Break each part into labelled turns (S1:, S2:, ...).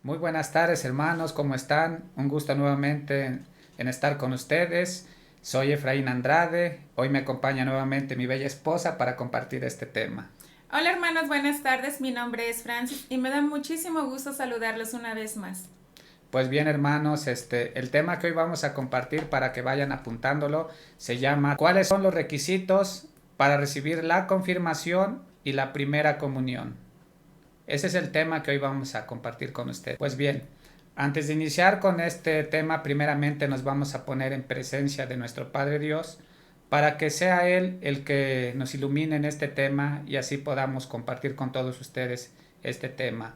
S1: Muy buenas tardes, hermanos, ¿cómo están? Un gusto nuevamente en estar con ustedes. Soy Efraín Andrade. Hoy me acompaña nuevamente mi bella esposa para compartir este tema.
S2: Hola hermanos, buenas tardes. Mi nombre es Francis y me da muchísimo gusto saludarlos una vez más.
S1: Pues bien, hermanos, el tema que hoy vamos a compartir para que vayan apuntándolo se llama ¿cuáles son los requisitos para recibir la confirmación y la primera comunión? Ese es el tema que hoy vamos a compartir con ustedes. Pues bien, antes de iniciar con este tema, primeramente nos vamos a poner en presencia de nuestro Padre Dios para que sea Él el que nos ilumine en este tema y así podamos compartir con todos ustedes este tema.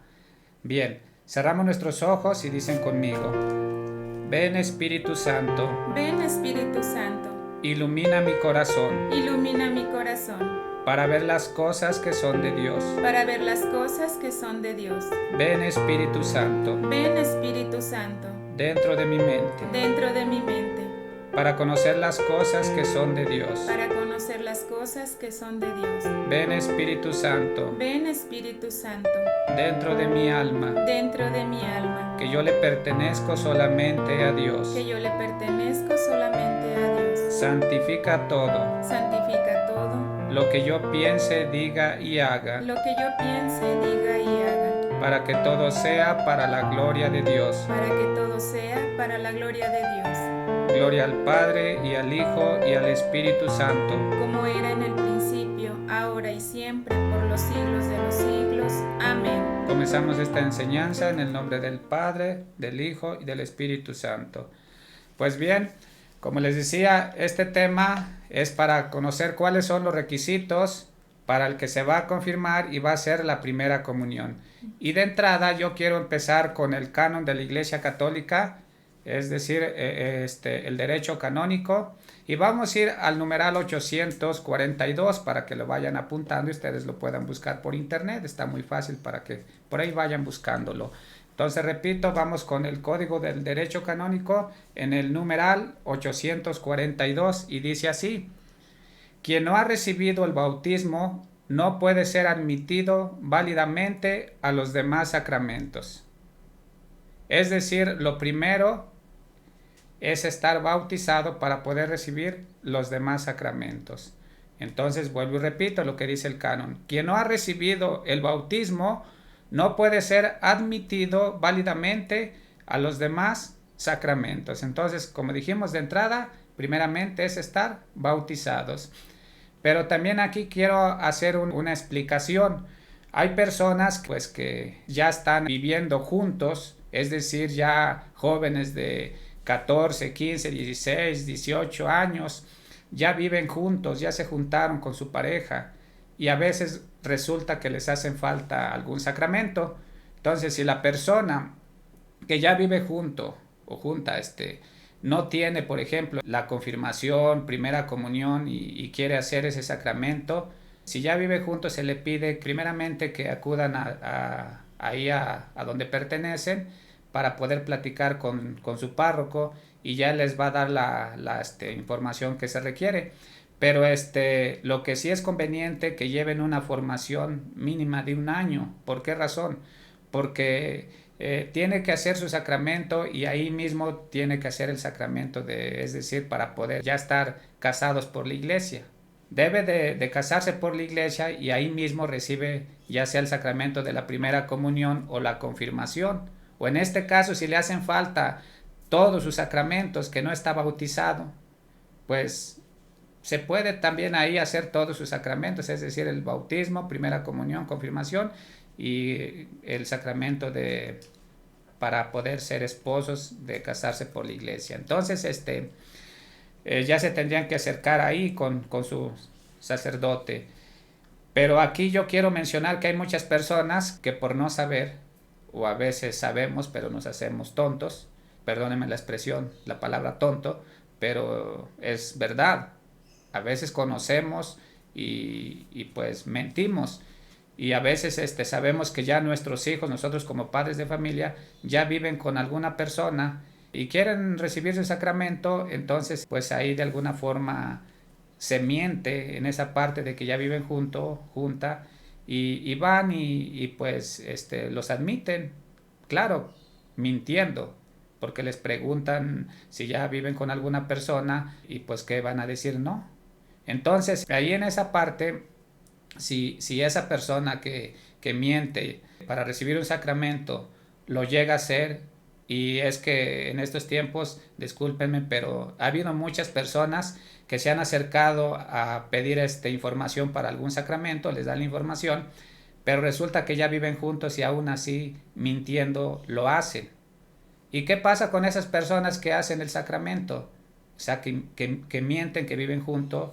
S1: Bien, cerramos nuestros ojos y dicen conmigo: ven Espíritu Santo,
S2: Ven Espíritu Santo,
S1: ilumina mi corazón
S2: ilumina mi corazón
S1: para ver las cosas que son de Dios.
S2: para ver las cosas que son de Dios.
S1: Ven Espíritu Santo,
S2: Ven Espíritu Santo,
S1: dentro de mi mente,
S2: dentro de mi mente,
S1: para conocer las cosas que son de Dios.
S2: para conocer las cosas que son de Dios.
S1: Ven Espíritu Santo,
S2: Ven Espíritu Santo,
S1: dentro de mi alma,
S2: dentro de mi alma,
S1: que yo le pertenezco solamente a Dios.
S2: que yo le pertenezco solamente a Dios.
S1: Santifica todo,
S2: Santifica todo
S1: lo que yo piense, diga y haga,
S2: lo que yo piense, diga y haga,
S1: para que todo sea para la gloria de Dios.
S2: para que todo sea para la gloria de Dios,
S1: Gloria al Padre y al Hijo y al Espíritu Santo.
S2: como era en el principio, ahora y siempre, por los siglos de los siglos. Amén.
S1: Comenzamos esta enseñanza en el nombre del Padre, del Hijo y del Espíritu Santo. Pues bien, como les decía, este tema es para conocer cuáles son los requisitos para el que se va a confirmar y va a ser la primera comunión. Y de entrada yo quiero empezar con el canon de la Iglesia Católica, es decir, el derecho canónico, y vamos a ir al numeral 842 para que lo vayan apuntando y ustedes lo puedan buscar por internet. Está muy fácil para que por ahí vayan buscándolo. Entonces, repito, vamos con el código del derecho canónico en el numeral 842 y dice así: quien no ha recibido el bautismo no puede ser admitido válidamente a los demás sacramentos. Es decir, lo primero es estar bautizado para poder recibir los demás sacramentos. Entonces, vuelvo y repito lo que dice el canon: quien no ha recibido el bautismo no puede ser admitido válidamente a los demás sacramentos. Entonces, como dijimos de entrada, primeramente es estar bautizados. Pero también aquí quiero hacer una explicación. Hay personas pues que ya están viviendo juntos, es decir, ya jóvenes de 14, 15, 16, 18 años, ya viven juntos, ya se juntaron con su pareja y a veces resulta que les hacen falta algún sacramento. Entonces, si la persona que ya vive junto o junta no tiene, por ejemplo, la confirmación, primera comunión y quiere hacer ese sacramento, si ya vive juntos se le pide primeramente que acudan ahí a donde pertenecen para poder platicar con su párroco y ya les va a dar la información que se requiere. Pero lo que sí es conveniente que lleven una formación mínima de 1 año. ¿Por qué razón? Porque tiene que hacer su sacramento y ahí mismo tiene que hacer el sacramento, es decir, para poder ya estar casados por la iglesia. Debe de casarse por la iglesia y ahí mismo recibe ya sea el sacramento de la primera comunión o la confirmación. O en este caso, si le hacen falta todos sus sacramentos que no está bautizado, pues se puede también ahí hacer todos sus sacramentos, es decir, el bautismo, primera comunión, confirmación y el sacramento para poder ser esposos, de casarse por la iglesia. Entonces, ya se tendrían que acercar ahí con su sacerdote. Pero aquí yo quiero mencionar que hay muchas personas que por no saber, o a veces sabemos pero nos hacemos tontos, perdónenme la expresión, la palabra tonto, pero es verdad. A veces conocemos y pues mentimos. Y a veces sabemos que ya nuestros hijos, nosotros como padres de familia, ya viven con alguna persona y quieren recibir su sacramento, entonces pues ahí de alguna forma se miente en esa parte de que ya viven junta, y van y pues los admiten, claro, mintiendo, porque les preguntan si ya viven con alguna persona y pues que van a decir no. Entonces, ahí en esa parte, si esa persona que miente para recibir un sacramento lo llega a hacer, y es que en estos tiempos, discúlpenme, pero ha habido muchas personas que se han acercado a pedir información para algún sacramento, les dan la información, pero resulta que ya viven juntos y aún así mintiendo lo hacen. ¿Y qué pasa con esas personas que hacen el sacramento? O sea, que mienten, que viven juntos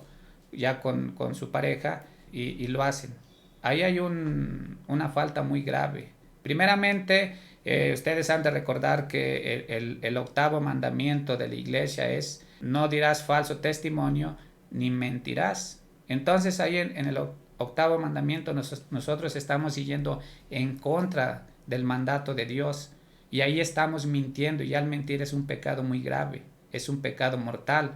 S1: ya con su pareja y lo hacen. Ahí hay una falta muy grave. Primeramente, ustedes han de recordar que el octavo mandamiento de la iglesia es: no dirás falso testimonio ni mentirás. Entonces ahí en el octavo mandamiento nosotros estamos siguiendo en contra del mandato de Dios, y ahí estamos mintiendo, y al mentir es un pecado muy grave, es un pecado mortal.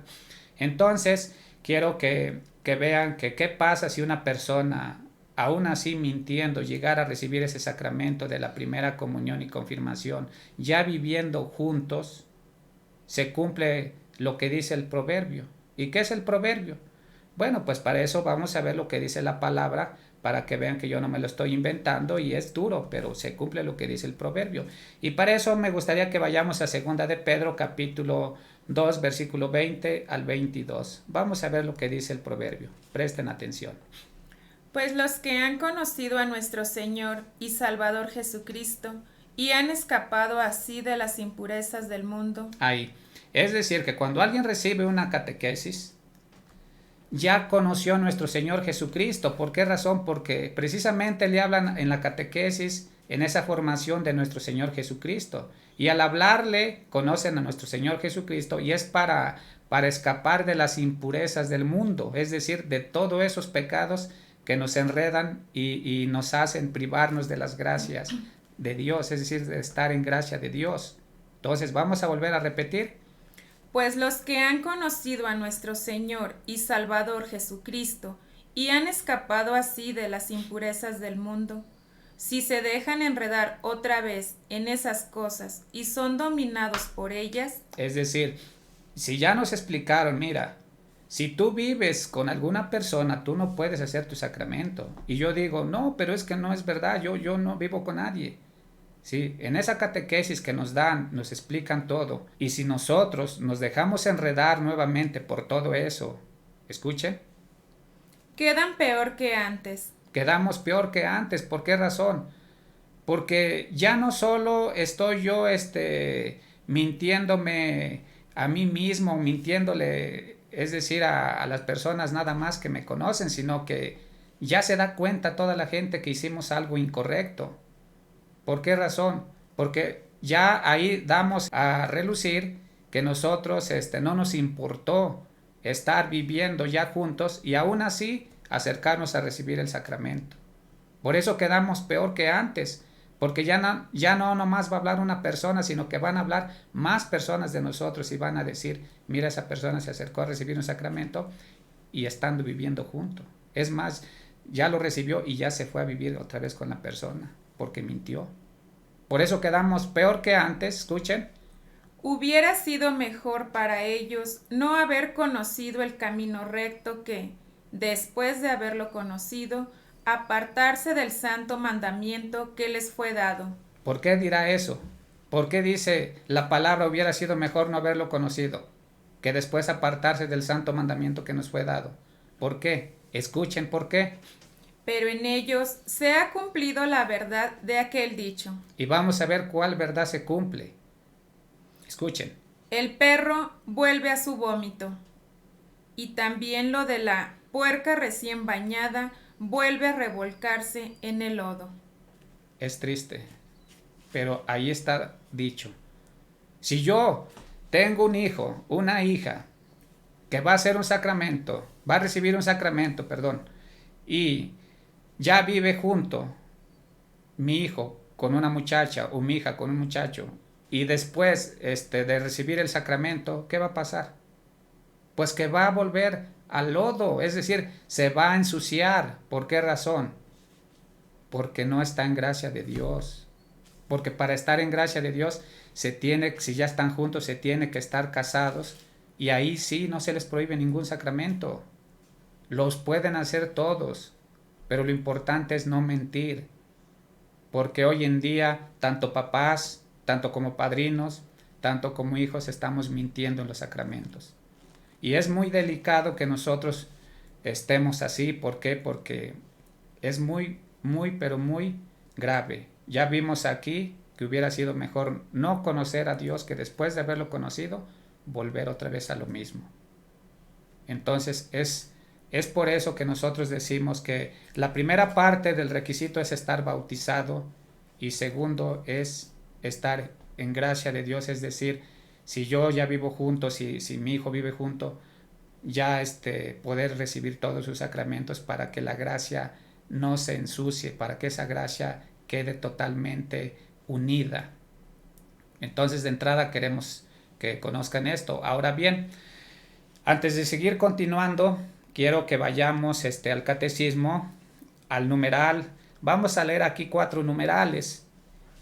S1: Entonces quiero que vean que qué pasa si una persona, aún así mintiendo, llegara a recibir ese sacramento de la primera comunión y confirmación, ya viviendo juntos, se cumple lo que dice el proverbio. ¿Y qué es el proverbio? Bueno, pues para eso vamos a ver lo que dice la palabra, para que vean que yo no me lo estoy inventando, y es duro, pero se cumple lo que dice el proverbio. Y para eso me gustaría que vayamos a segunda de Pedro, capítulo 2, versículo 20 al 22. Vamos a ver lo que dice el proverbio. Presten atención.
S2: Pues los que han conocido a nuestro Señor y Salvador Jesucristo y han escapado así de las impurezas del mundo.
S1: Ahí. Es decir, que cuando alguien recibe una catequesis, ya conoció a nuestro Señor Jesucristo. ¿Por qué razón? Porque precisamente le hablan en la catequesis, en esa formación, de nuestro Señor Jesucristo. Y al hablarle, conocen a nuestro Señor Jesucristo, y es para escapar de las impurezas del mundo, es decir, de todos esos pecados que nos enredan y nos hacen privarnos de las gracias de Dios, es decir, de estar en gracia de Dios. Entonces vamos a volver a repetir.
S2: Pues los que han conocido a nuestro Señor y Salvador Jesucristo y han escapado así de las impurezas del mundo, si se dejan enredar otra vez en esas cosas y son dominados por ellas.
S1: Es decir, si ya nos explicaron, mira, si tú vives con alguna persona, tú no puedes hacer tu sacramento. Y yo digo, no, pero es que no es verdad, yo no vivo con nadie. Sí, en esa catequesis que nos dan, nos explican todo. Y si nosotros nos dejamos enredar nuevamente por todo eso, escuchen,
S2: Quedan peor que antes.
S1: quedamos peor que antes. ¿Por qué razón? Porque ya no solo estoy yo mintiéndome a mí mismo, mintiéndole, es decir, a las personas nada más que me conocen, sino que ya se da cuenta toda la gente que hicimos algo incorrecto. ¿Por qué razón? Porque ya ahí damos a relucir que nosotros no nos importó estar viviendo ya juntos y aún así acercarnos a recibir el sacramento. Por eso quedamos peor que antes, porque ya no nomás va a hablar una persona, sino que van a hablar más personas de nosotros y van a decir, mira, esa persona se acercó a recibir un sacramento y estando viviendo juntos. Es más, ya lo recibió y ya se fue a vivir otra vez con la persona, porque mintió. Por eso quedamos peor que antes, escuchen.
S2: Hubiera sido mejor para ellos no haber conocido el camino recto que, después de haberlo conocido, apartarse del santo mandamiento que les fue dado.
S1: ¿Por qué dirá eso? ¿Por qué dice la palabra hubiera sido mejor no haberlo conocido que después apartarse del santo mandamiento que nos fue dado? ¿Por qué? Escuchen por qué.
S2: Pero en ellos se ha cumplido la verdad de aquel dicho.
S1: Y vamos a ver cuál verdad se cumple. Escuchen.
S2: El perro vuelve a su vómito. Y también lo de la puerca recién bañada vuelve a revolcarse en el lodo.
S1: Es triste, pero ahí está dicho. Si yo tengo un hijo, una hija, que va a hacer un sacramento, va a recibir un sacramento, y ya vive junto mi hijo con una muchacha o mi hija con un muchacho, y después de recibir el sacramento, ¿qué va a pasar? Pues que va a volver al lodo, es decir, se va a ensuciar. ¿Por qué razón? Porque no está en gracia de Dios. Porque para estar en gracia de Dios, si ya están juntos, se tiene que estar casados, y ahí sí no se les prohíbe ningún sacramento. Los pueden hacer todos, pero lo importante es no mentir. Porque hoy en día, tanto papás, tanto como padrinos, tanto como hijos, estamos mintiendo en los sacramentos. Y es muy delicado que nosotros estemos así. ¿Por qué? Porque es muy, pero muy grave. Ya vimos aquí que hubiera sido mejor no conocer a Dios, que después de haberlo conocido, volver otra vez a lo mismo. Entonces es por eso que nosotros decimos que la primera parte del requisito es estar bautizado, y segundo es estar en gracia de Dios, es decir, si yo ya vivo junto, si mi hijo vive junto, ya poder recibir todos sus sacramentos para que la gracia no se ensucie, para que esa gracia quede totalmente unida. Entonces, de entrada queremos que conozcan esto. Ahora bien, antes de seguir continuando, quiero que vayamos al catecismo, al numeral. Vamos a leer aquí 4 numerales.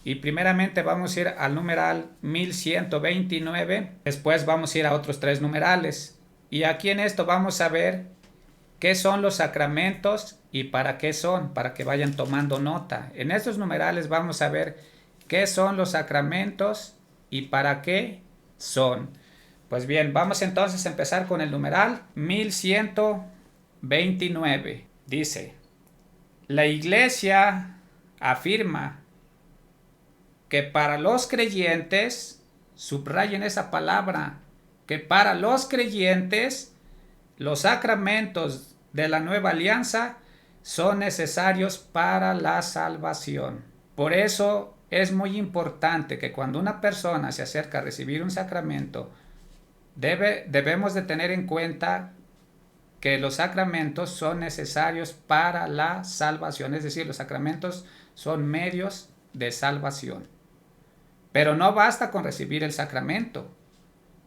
S1: Y primeramente vamos a ir al numeral 1129. Después vamos a ir a otros 3 numerales. Y aquí en esto vamos a ver qué son los sacramentos y para qué son, para que vayan tomando nota. En estos numerales vamos a ver qué son los sacramentos y para qué son. Pues bien, vamos entonces a empezar con el numeral 1129. Dice: la Iglesia afirma que para los creyentes, subrayen esa palabra, que para los creyentes los sacramentos de la nueva alianza son necesarios para la salvación. Por eso es muy importante que cuando una persona se acerca a recibir un sacramento, debemos de tener en cuenta que los sacramentos son necesarios para la salvación, es decir, los sacramentos son medios de salvación. Pero no basta con recibir el sacramento,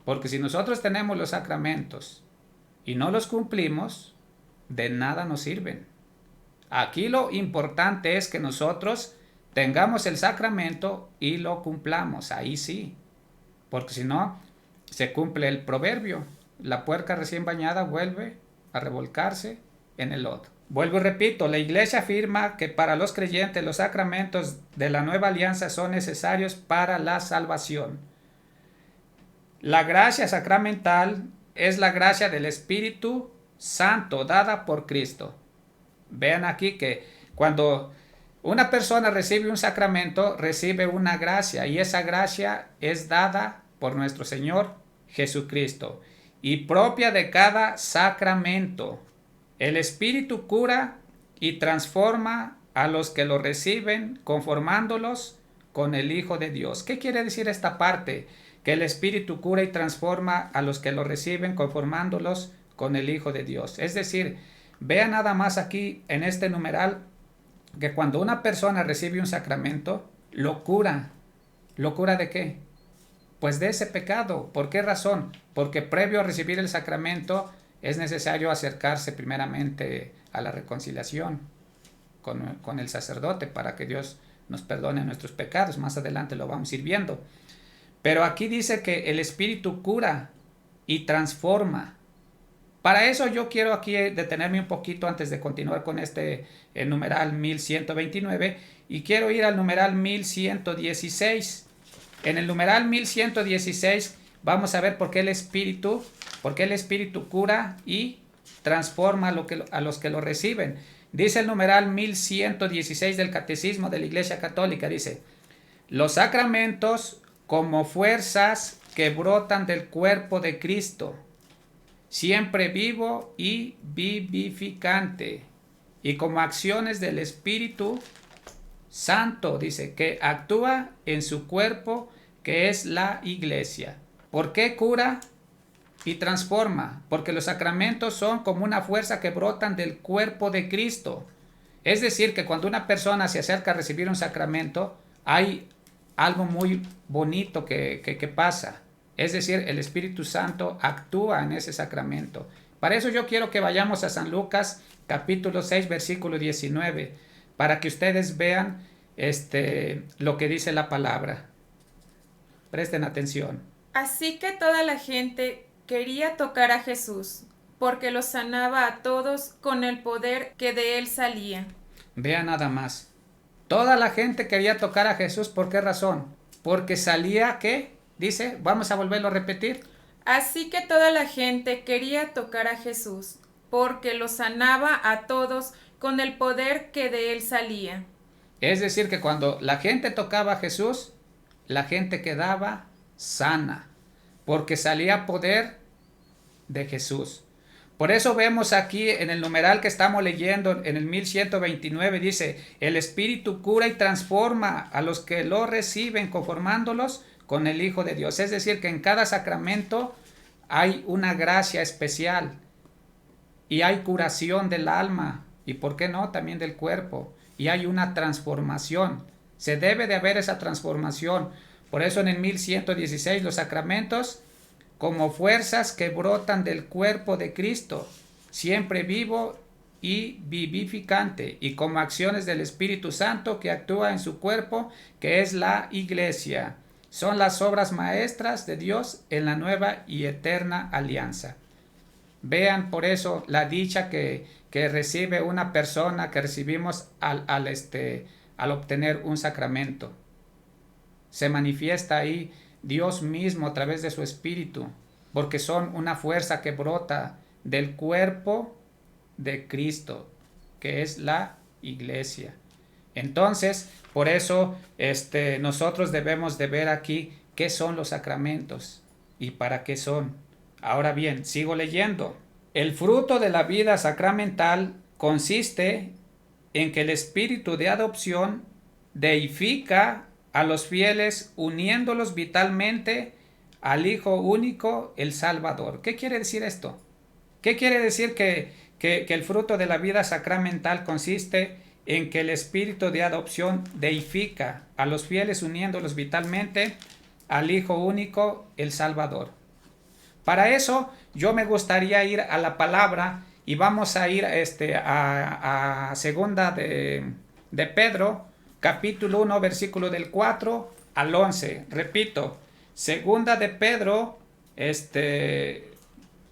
S1: porque si nosotros tenemos los sacramentos y no los cumplimos, de nada nos sirven. Aquí lo importante es que nosotros tengamos el sacramento y lo cumplamos, ahí sí, porque si no, se cumple el proverbio: la puerca recién bañada vuelve a revolcarse en el lodo. Vuelvo y repito, la Iglesia afirma que para los creyentes los sacramentos de la nueva alianza son necesarios para la salvación. La gracia sacramental es la gracia del Espíritu Santo dada por Cristo. Vean aquí que cuando una persona recibe un sacramento, recibe una gracia, y esa gracia es dada por nuestro Señor Jesucristo y propia de cada sacramento. El Espíritu cura y transforma a los que lo reciben, conformándolos con el Hijo de Dios. ¿Qué quiere decir esta parte? Que el Espíritu cura y transforma a los que lo reciben, conformándolos con el Hijo de Dios. Es decir, vean nada más aquí en este numeral que cuando una persona recibe un sacramento, lo cura. ¿Lo cura de qué? Pues de ese pecado. ¿Por qué razón? Porque previo a recibir el sacramento es necesario acercarse primeramente a la reconciliación con el sacerdote para que Dios nos perdone nuestros pecados. Más adelante lo vamos a ir viendo. Pero aquí dice que el Espíritu cura y transforma. Para eso yo quiero aquí detenerme un poquito antes de continuar con el numeral 1129, y quiero ir al numeral 1116. En el numeral 1116 vamos a ver por qué el Espíritu cura y transforma a los que lo reciben. Dice el numeral 1116 del Catecismo de la Iglesia Católica, dice: los sacramentos como fuerzas que brotan del cuerpo de Cristo, siempre vivo y vivificante, y como acciones del Espíritu Santo, dice, que actúa en su cuerpo, que es la Iglesia. ¿Por qué cura y transforma? Porque los sacramentos son como una fuerza que brotan del cuerpo de Cristo. Es decir, que cuando una persona se acerca a recibir un sacramento, hay algo muy bonito que pasa. Es decir, el Espíritu Santo actúa en ese sacramento. Para eso yo quiero que vayamos a San Lucas capítulo 6 versículo 19 para que ustedes vean lo que dice la palabra. Presten atención.
S2: Así que toda la gente quería tocar a Jesús, porque los sanaba a todos con el poder que de él salía.
S1: Vean nada más. Toda la gente quería tocar a Jesús, ¿por qué razón? Porque salía, ¿qué? Dice, vamos a volverlo a repetir.
S2: Así que toda la gente quería tocar a Jesús, porque los sanaba a todos con el poder que de él salía.
S1: Es decir, que cuando la gente tocaba a Jesús, la gente quedaba sana, porque salía poder de Jesús. Por eso vemos aquí en el numeral que estamos leyendo, en el 1129, dice, el Espíritu cura y transforma a los que lo reciben, conformándolos con el Hijo de Dios. Es decir, que en cada sacramento hay una gracia especial y hay curación del alma y, ¿por qué no?, también del cuerpo. Y hay una transformación. Se debe de haber esa transformación. Por eso en el 1116 los sacramentos como fuerzas que brotan del cuerpo de Cristo, siempre vivo y vivificante, y como acciones del Espíritu Santo que actúa en su cuerpo, que es la Iglesia. Son las obras maestras de Dios en la nueva y eterna alianza. Vean por eso la dicha que recibe una persona, que recibimos al obtener un sacramento. Se manifiesta ahí Dios mismo a través de su Espíritu, porque son una fuerza que brota del cuerpo de Cristo, que es la Iglesia. Entonces, por eso nosotros debemos de ver aquí qué son los sacramentos y para qué son. Ahora bien, sigo leyendo. El fruto de la vida sacramental consiste en que el espíritu de adopción deifica a los fieles, uniéndolos vitalmente al Hijo único, el Salvador. ¿Qué quiere decir esto? ¿Qué quiere decir que el fruto de la vida sacramental consiste en que el espíritu de adopción deifica a los fieles, uniéndolos vitalmente al Hijo único, el Salvador? Para eso yo me gustaría ir a la palabra y vamos a ir a segunda de Pedro, capítulo 1, versículo del 4 al 11. Repito, segunda de Pedro,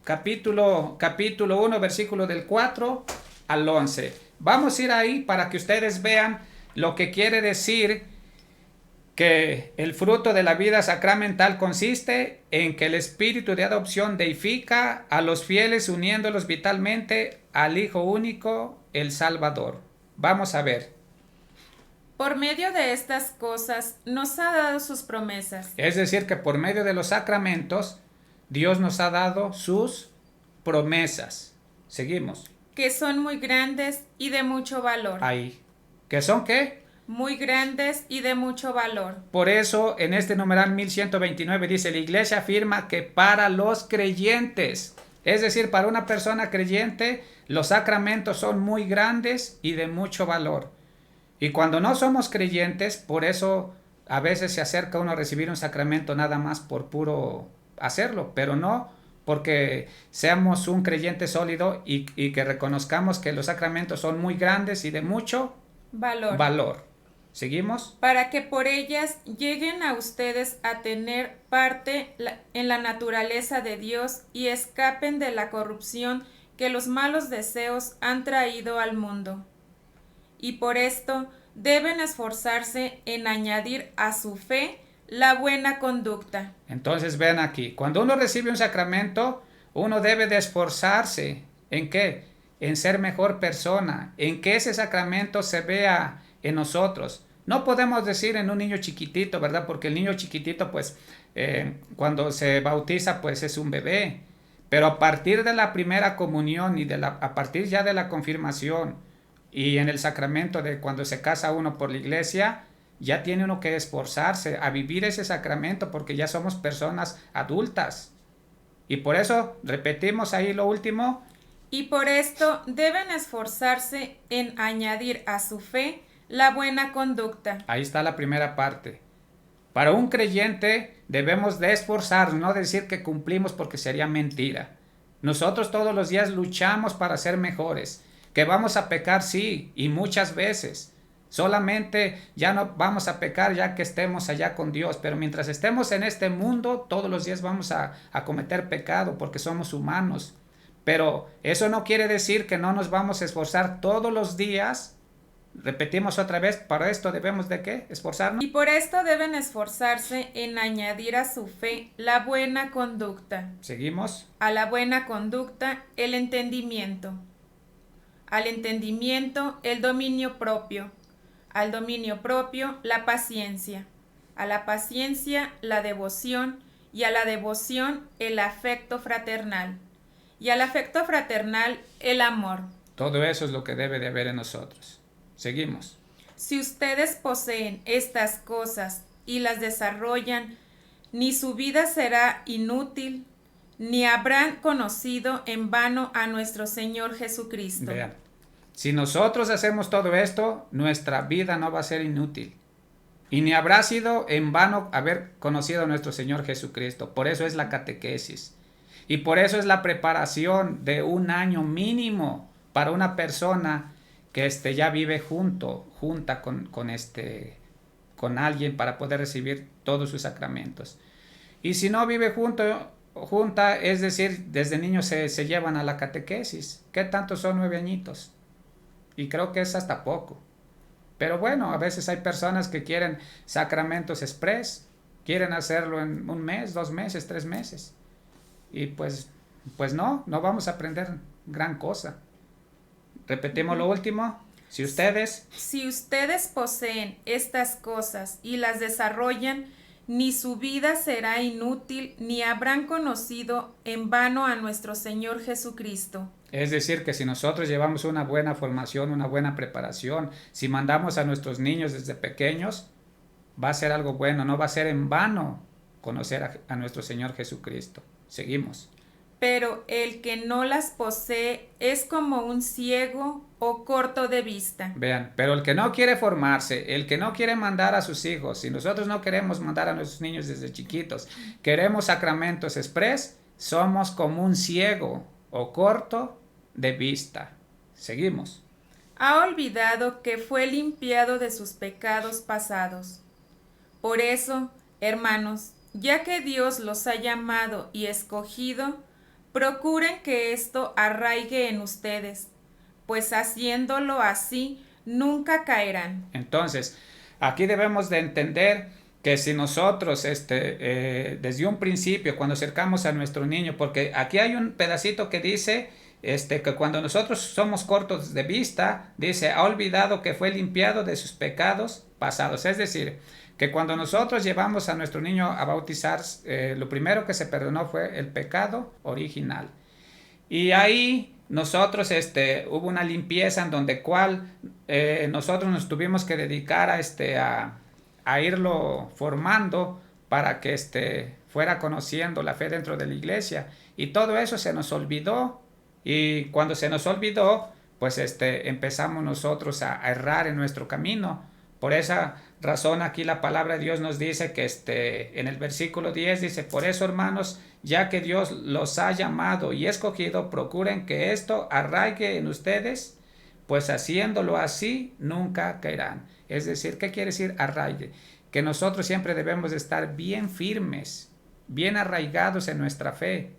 S1: capítulo 1, versículo del 4 al 11. Vamos a ir ahí para que ustedes vean lo que quiere decir que el fruto de la vida sacramental consiste en que el espíritu de adopción deifica a los fieles, uniéndolos vitalmente al Hijo único, el Salvador. Vamos a ver.
S2: Por medio de estas cosas nos ha dado sus promesas.
S1: Es decir, que por medio de los sacramentos, Dios nos ha dado sus promesas. Seguimos.
S2: Que son muy grandes y de mucho valor.
S1: Ahí. ¿Que son qué?
S2: Muy grandes y de mucho valor.
S1: Por eso, en este numeral 1129 dice, la Iglesia afirma que para los creyentes, es decir, para una persona creyente, los sacramentos son muy grandes y de mucho valor. Y cuando no somos creyentes, por eso a veces se acerca uno a recibir un sacramento nada más por puro hacerlo, pero no porque seamos un creyente sólido y que reconozcamos que los sacramentos son muy grandes y de mucho valor. ¿Seguimos?
S2: Para que por ellas lleguen a ustedes a tener parte en la naturaleza de Dios y escapen de la corrupción que los malos deseos han traído al mundo. Y por esto deben esforzarse en añadir a su fe la buena conducta.
S1: Entonces vean aquí, cuando uno recibe un sacramento, uno debe de esforzarse. ¿En qué? En ser mejor persona, en que ese sacramento se vea en nosotros. No podemos decir en un niño chiquitito, ¿verdad? Porque el niño chiquitito, pues, cuando se bautiza, pues es un bebé. Pero a partir de la primera comunión y a partir ya de la confirmación y en el sacramento de cuando se casa uno por la iglesia, ya tiene uno que esforzarse a vivir ese sacramento porque ya somos personas adultas. Y por eso, repetimos ahí lo último.
S2: Y por esto deben esforzarse en añadir a su fe la buena conducta.
S1: Ahí está la primera parte. Para un creyente debemos de esforzarnos, no decir que cumplimos porque sería mentira. Nosotros todos los días luchamos para ser mejores. Que vamos a pecar, sí, y muchas veces. Solamente ya no vamos a pecar ya que estemos allá con Dios, pero mientras estemos en este mundo, todos los días vamos a cometer pecado porque somos humanos. Pero eso no quiere decir que no nos vamos a esforzar todos los días. Repetimos otra vez, para esto debemos de ¿qué? Esforzarnos.
S2: Y por esto deben esforzarse en añadir a su fe la buena conducta.
S1: Seguimos.
S2: A la buena conducta, el entendimiento. Al entendimiento, el dominio propio. Al dominio propio, la paciencia. A la paciencia, la devoción. Y a la devoción, el afecto fraternal. Y al afecto fraternal, el amor.
S1: Todo eso es lo que debe de haber en nosotros. Seguimos.
S2: Si ustedes poseen estas cosas y las desarrollan, ni su vida será inútil, ni habrán conocido en vano a nuestro Señor Jesucristo.
S1: Vean, si nosotros hacemos todo esto, nuestra vida no va a ser inútil. Y ni habrá sido en vano haber conocido a nuestro Señor Jesucristo. Por eso es la catequesis. Y por eso es la preparación de un año mínimo para una persona que ya vive junta con alguien para poder recibir todos sus sacramentos. Y si no vive junta, es decir, desde niños se llevan a la catequesis. ¿Qué tanto son 9 añitos? Y creo que es hasta poco. Pero bueno, a veces hay personas que quieren sacramentos express, quieren hacerlo en 1 mes, 2 meses, 3 meses. Y pues no vamos a aprender gran cosa. Repetimos lo último. Si ustedes
S2: poseen estas cosas y las desarrollan, ni su vida será inútil, ni habrán conocido en vano a nuestro Señor Jesucristo.
S1: Es decir, que si nosotros llevamos una buena formación, una buena preparación, si mandamos a nuestros niños desde pequeños, va a ser algo bueno, no va a ser en vano conocer a nuestro Señor Jesucristo. Seguimos.
S2: Pero el que no las posee es como un ciego o corto de vista.
S1: Vean, pero el que no quiere formarse, el que no quiere mandar a sus hijos, si nosotros no queremos mandar a nuestros niños desde chiquitos, queremos sacramentos express, somos como un ciego o corto de vista. Seguimos.
S2: Ha olvidado que fue limpiado de sus pecados pasados. Por eso, hermanos, ya que Dios los ha llamado y escogido, procuren que esto arraigue en ustedes, pues haciéndolo así, nunca caerán.
S1: Entonces, aquí debemos de entender que si nosotros, desde un principio, cuando acercamos a nuestro niño, porque aquí hay un pedacito que dice, que cuando nosotros somos cortos de vista, dice, ha olvidado que fue limpiado de sus pecados pasados. Es decir, que cuando nosotros llevamos a nuestro niño a bautizar, lo primero que se perdonó fue el pecado original. Y ahí nosotros, hubo una limpieza en donde nosotros nos tuvimos que dedicar a irlo formando para que fuera conociendo la fe dentro de la iglesia. Y todo eso se nos olvidó. Y cuando se nos olvidó, pues empezamos nosotros a errar en nuestro camino. Por esa razón aquí la palabra de Dios nos dice que en el versículo 10 dice, por eso hermanos, ya que Dios los ha llamado y escogido, procuren que esto arraigue en ustedes, pues haciéndolo así nunca caerán. Es decir, ¿qué quiere decir arraigue? Que nosotros siempre debemos de estar bien firmes, bien arraigados en nuestra fe,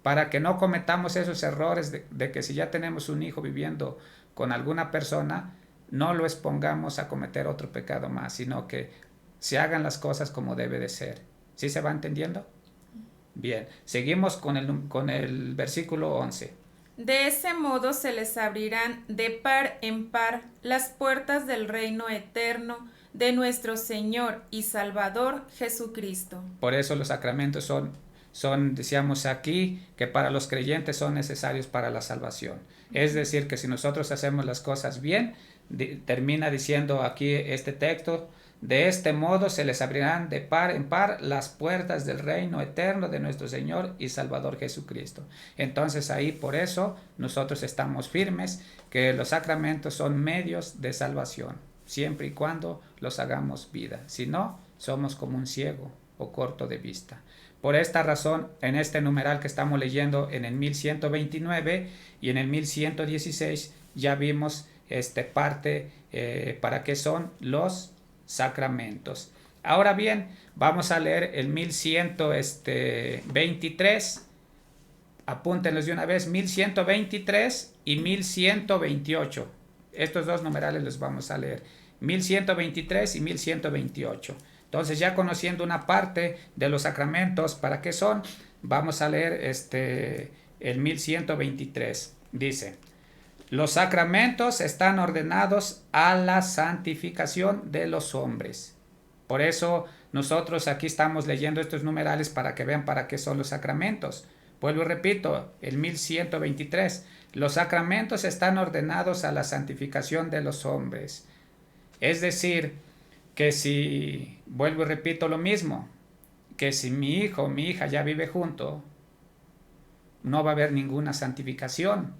S1: para que no cometamos esos errores de que si ya tenemos un hijo viviendo con alguna persona, no lo expongamos a cometer otro pecado más, sino que se hagan las cosas como debe de ser. ¿Sí se va entendiendo? Bien, seguimos con el versículo 11.
S2: De ese modo se les abrirán de par en par las puertas del reino eterno de nuestro Señor y Salvador Jesucristo.
S1: Por eso los sacramentos decíamos aquí, que para los creyentes son necesarios para la salvación. Es decir, que si nosotros hacemos las cosas bien, termina diciendo aquí este texto, de este modo se les abrirán de par en par las puertas del reino eterno de nuestro Señor y Salvador Jesucristo. Entonces ahí por eso nosotros estamos firmes que los sacramentos son medios de salvación, siempre y cuando los hagamos vida. Si no, somos como un ciego o corto de vista. Por esta razón, en este numeral que estamos leyendo en el 1129 y en el 1116 ya vimos parte para qué son los sacramentos. Ahora bien, vamos a leer el 1123. Apúntenlos de una vez, 1123 y 1128. Estos dos numerales los vamos a leer, 1123 y 1128. Entonces, ya conociendo una parte de los sacramentos, ¿para qué son? Vamos a leer el 1123. Dice: los sacramentos están ordenados a la santificación de los hombres. Por eso nosotros aquí estamos leyendo estos numerales para que vean para qué son los sacramentos. Vuelvo y repito, el 1123. Los sacramentos están ordenados a la santificación de los hombres. Es decir, que si, vuelvo y repito lo mismo, que si mi hijo o mi hija ya vive junto, no va a haber ninguna santificación.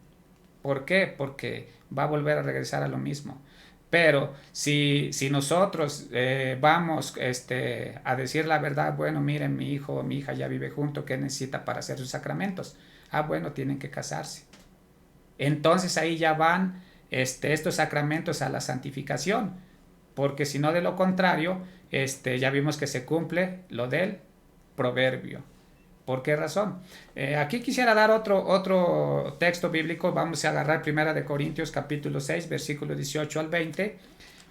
S1: ¿Por qué? Porque va a volver a regresar a lo mismo. Pero si nosotros vamos a decir la verdad, bueno, miren, mi hijo o mi hija ya vive junto, ¿qué necesita para hacer sus sacramentos? Bueno, tienen que casarse. Entonces ahí ya van estos sacramentos a la santificación, porque si no, de lo contrario, ya vimos que se cumple lo del proverbio. ¿Por qué razón? Aquí quisiera dar otro texto bíblico. Vamos a agarrar 1 Corintios capítulo 6, versículo 18 al 20,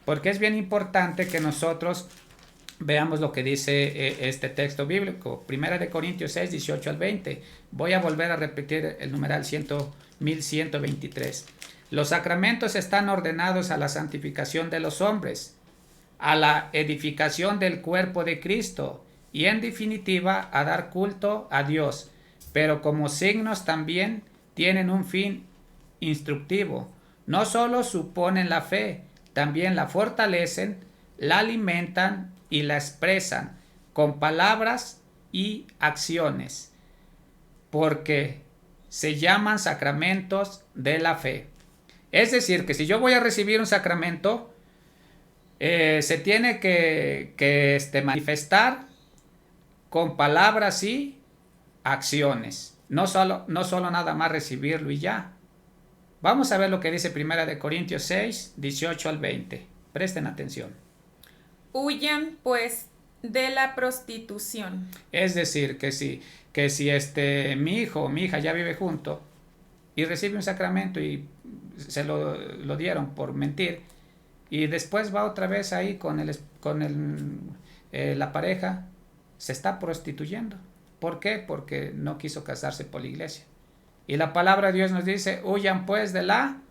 S1: porque es bien importante que nosotros veamos lo que dice este texto bíblico. 1 Corintios 6, 18 al 20. Voy a volver a repetir el numeral 1123. Los sacramentos están ordenados a la santificación de los hombres, a la edificación del cuerpo de Cristo, y en definitiva a dar culto a Dios, pero como signos también tienen un fin instructivo. No solo suponen la fe, también la fortalecen, la alimentan y la expresan con palabras y acciones, porque se llaman sacramentos de la fe. Es decir, que si yo voy a recibir un sacramento, se tiene que manifestar con palabras y acciones. No solo nada más recibirlo y ya. Vamos a ver lo que dice 1 Corintios 6, 18 al 20. Presten atención.
S2: Huyan, pues, de la prostitución.
S1: Es decir, que si mi hijo o mi hija ya vive junto y recibe un sacramento y se lo dieron por mentir, y después va otra vez ahí con la pareja, se está prostituyendo. ¿Por qué? Porque no quiso casarse por la iglesia. Y la palabra de Dios nos dice: huyan pues de la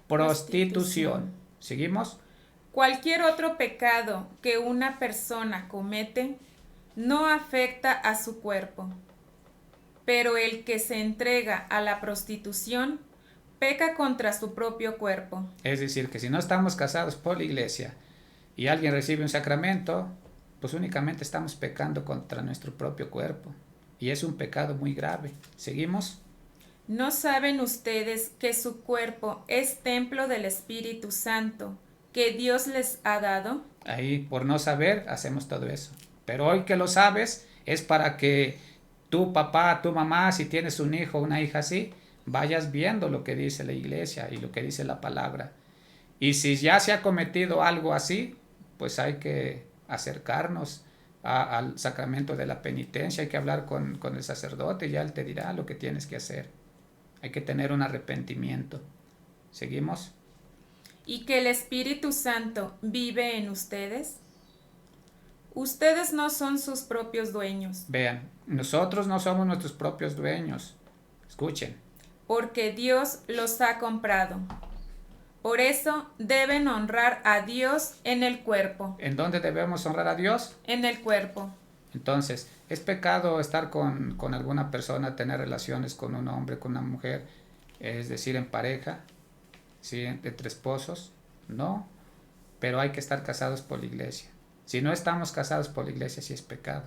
S1: prostitución. ¿Seguimos?
S2: Cualquier otro pecado que una persona comete no afecta a su cuerpo, pero el que se entrega a la prostitución peca contra su propio cuerpo.
S1: Es decir, que si no estamos casados por la iglesia y alguien recibe un sacramento, pues únicamente estamos pecando contra nuestro propio cuerpo. Y es un pecado muy grave. ¿Seguimos?
S2: ¿No saben ustedes que su cuerpo es templo del Espíritu Santo que Dios les ha dado?
S1: Ahí, por no saber, hacemos todo eso. Pero hoy que lo sabes, es para que tu papá, tu mamá, si tienes un hijo o una hija así, vayas viendo lo que dice la iglesia y lo que dice la palabra. Y si ya se ha cometido algo así, pues hay que acercarnos al sacramento de la penitencia. Hay que hablar con el sacerdote y ya él te dirá lo que tienes que hacer. Hay que tener un arrepentimiento. ¿Seguimos?
S2: ¿Y que el Espíritu Santo vive en ustedes? Ustedes no son sus propios dueños.
S1: Vean, nosotros no somos nuestros propios dueños. Escuchen.
S2: Porque Dios los ha comprado. Por eso deben honrar a Dios en el cuerpo.
S1: ¿En dónde debemos honrar a Dios?
S2: En el cuerpo.
S1: Entonces, ¿es pecado estar con alguna persona, tener relaciones con un hombre, con una mujer, es decir, en pareja, ¿sí? Entre esposos? No, pero hay que estar casados por la iglesia. Si no estamos casados por la iglesia, sí es pecado,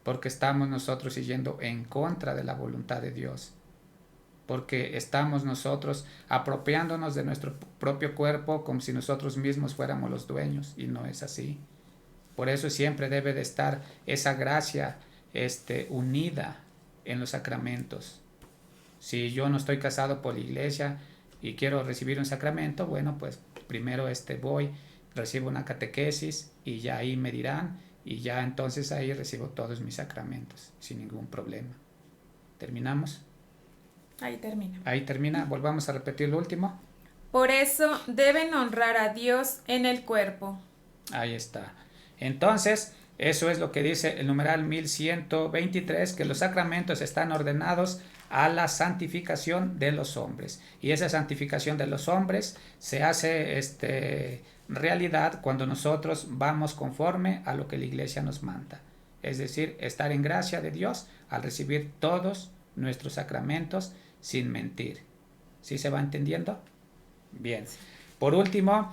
S1: porque estamos nosotros yendo en contra de la voluntad de Dios, porque estamos nosotros apropiándonos de nuestro propio cuerpo como si nosotros mismos fuéramos los dueños, y no es así. Por eso siempre debe de estar esa gracia unida en los sacramentos. Si yo no estoy casado por la iglesia y quiero recibir un sacramento, bueno, pues primero voy, recibo una catequesis y ya ahí me dirán y ya entonces ahí recibo todos mis sacramentos sin ningún problema. ¿Terminamos?
S2: Ahí termina.
S1: Ahí termina. Volvamos a repetir lo último.
S2: Por eso deben honrar a Dios en el cuerpo.
S1: Ahí está. Entonces, eso es lo que dice el numeral 1123, que los sacramentos están ordenados a la santificación de los hombres. Y esa santificación de los hombres se hace realidad cuando nosotros vamos conforme a lo que la iglesia nos manda. Es decir, estar en gracia de Dios al recibir todos nuestros sacramentos sin mentir. ¿Sí se va entendiendo? Bien. Por último,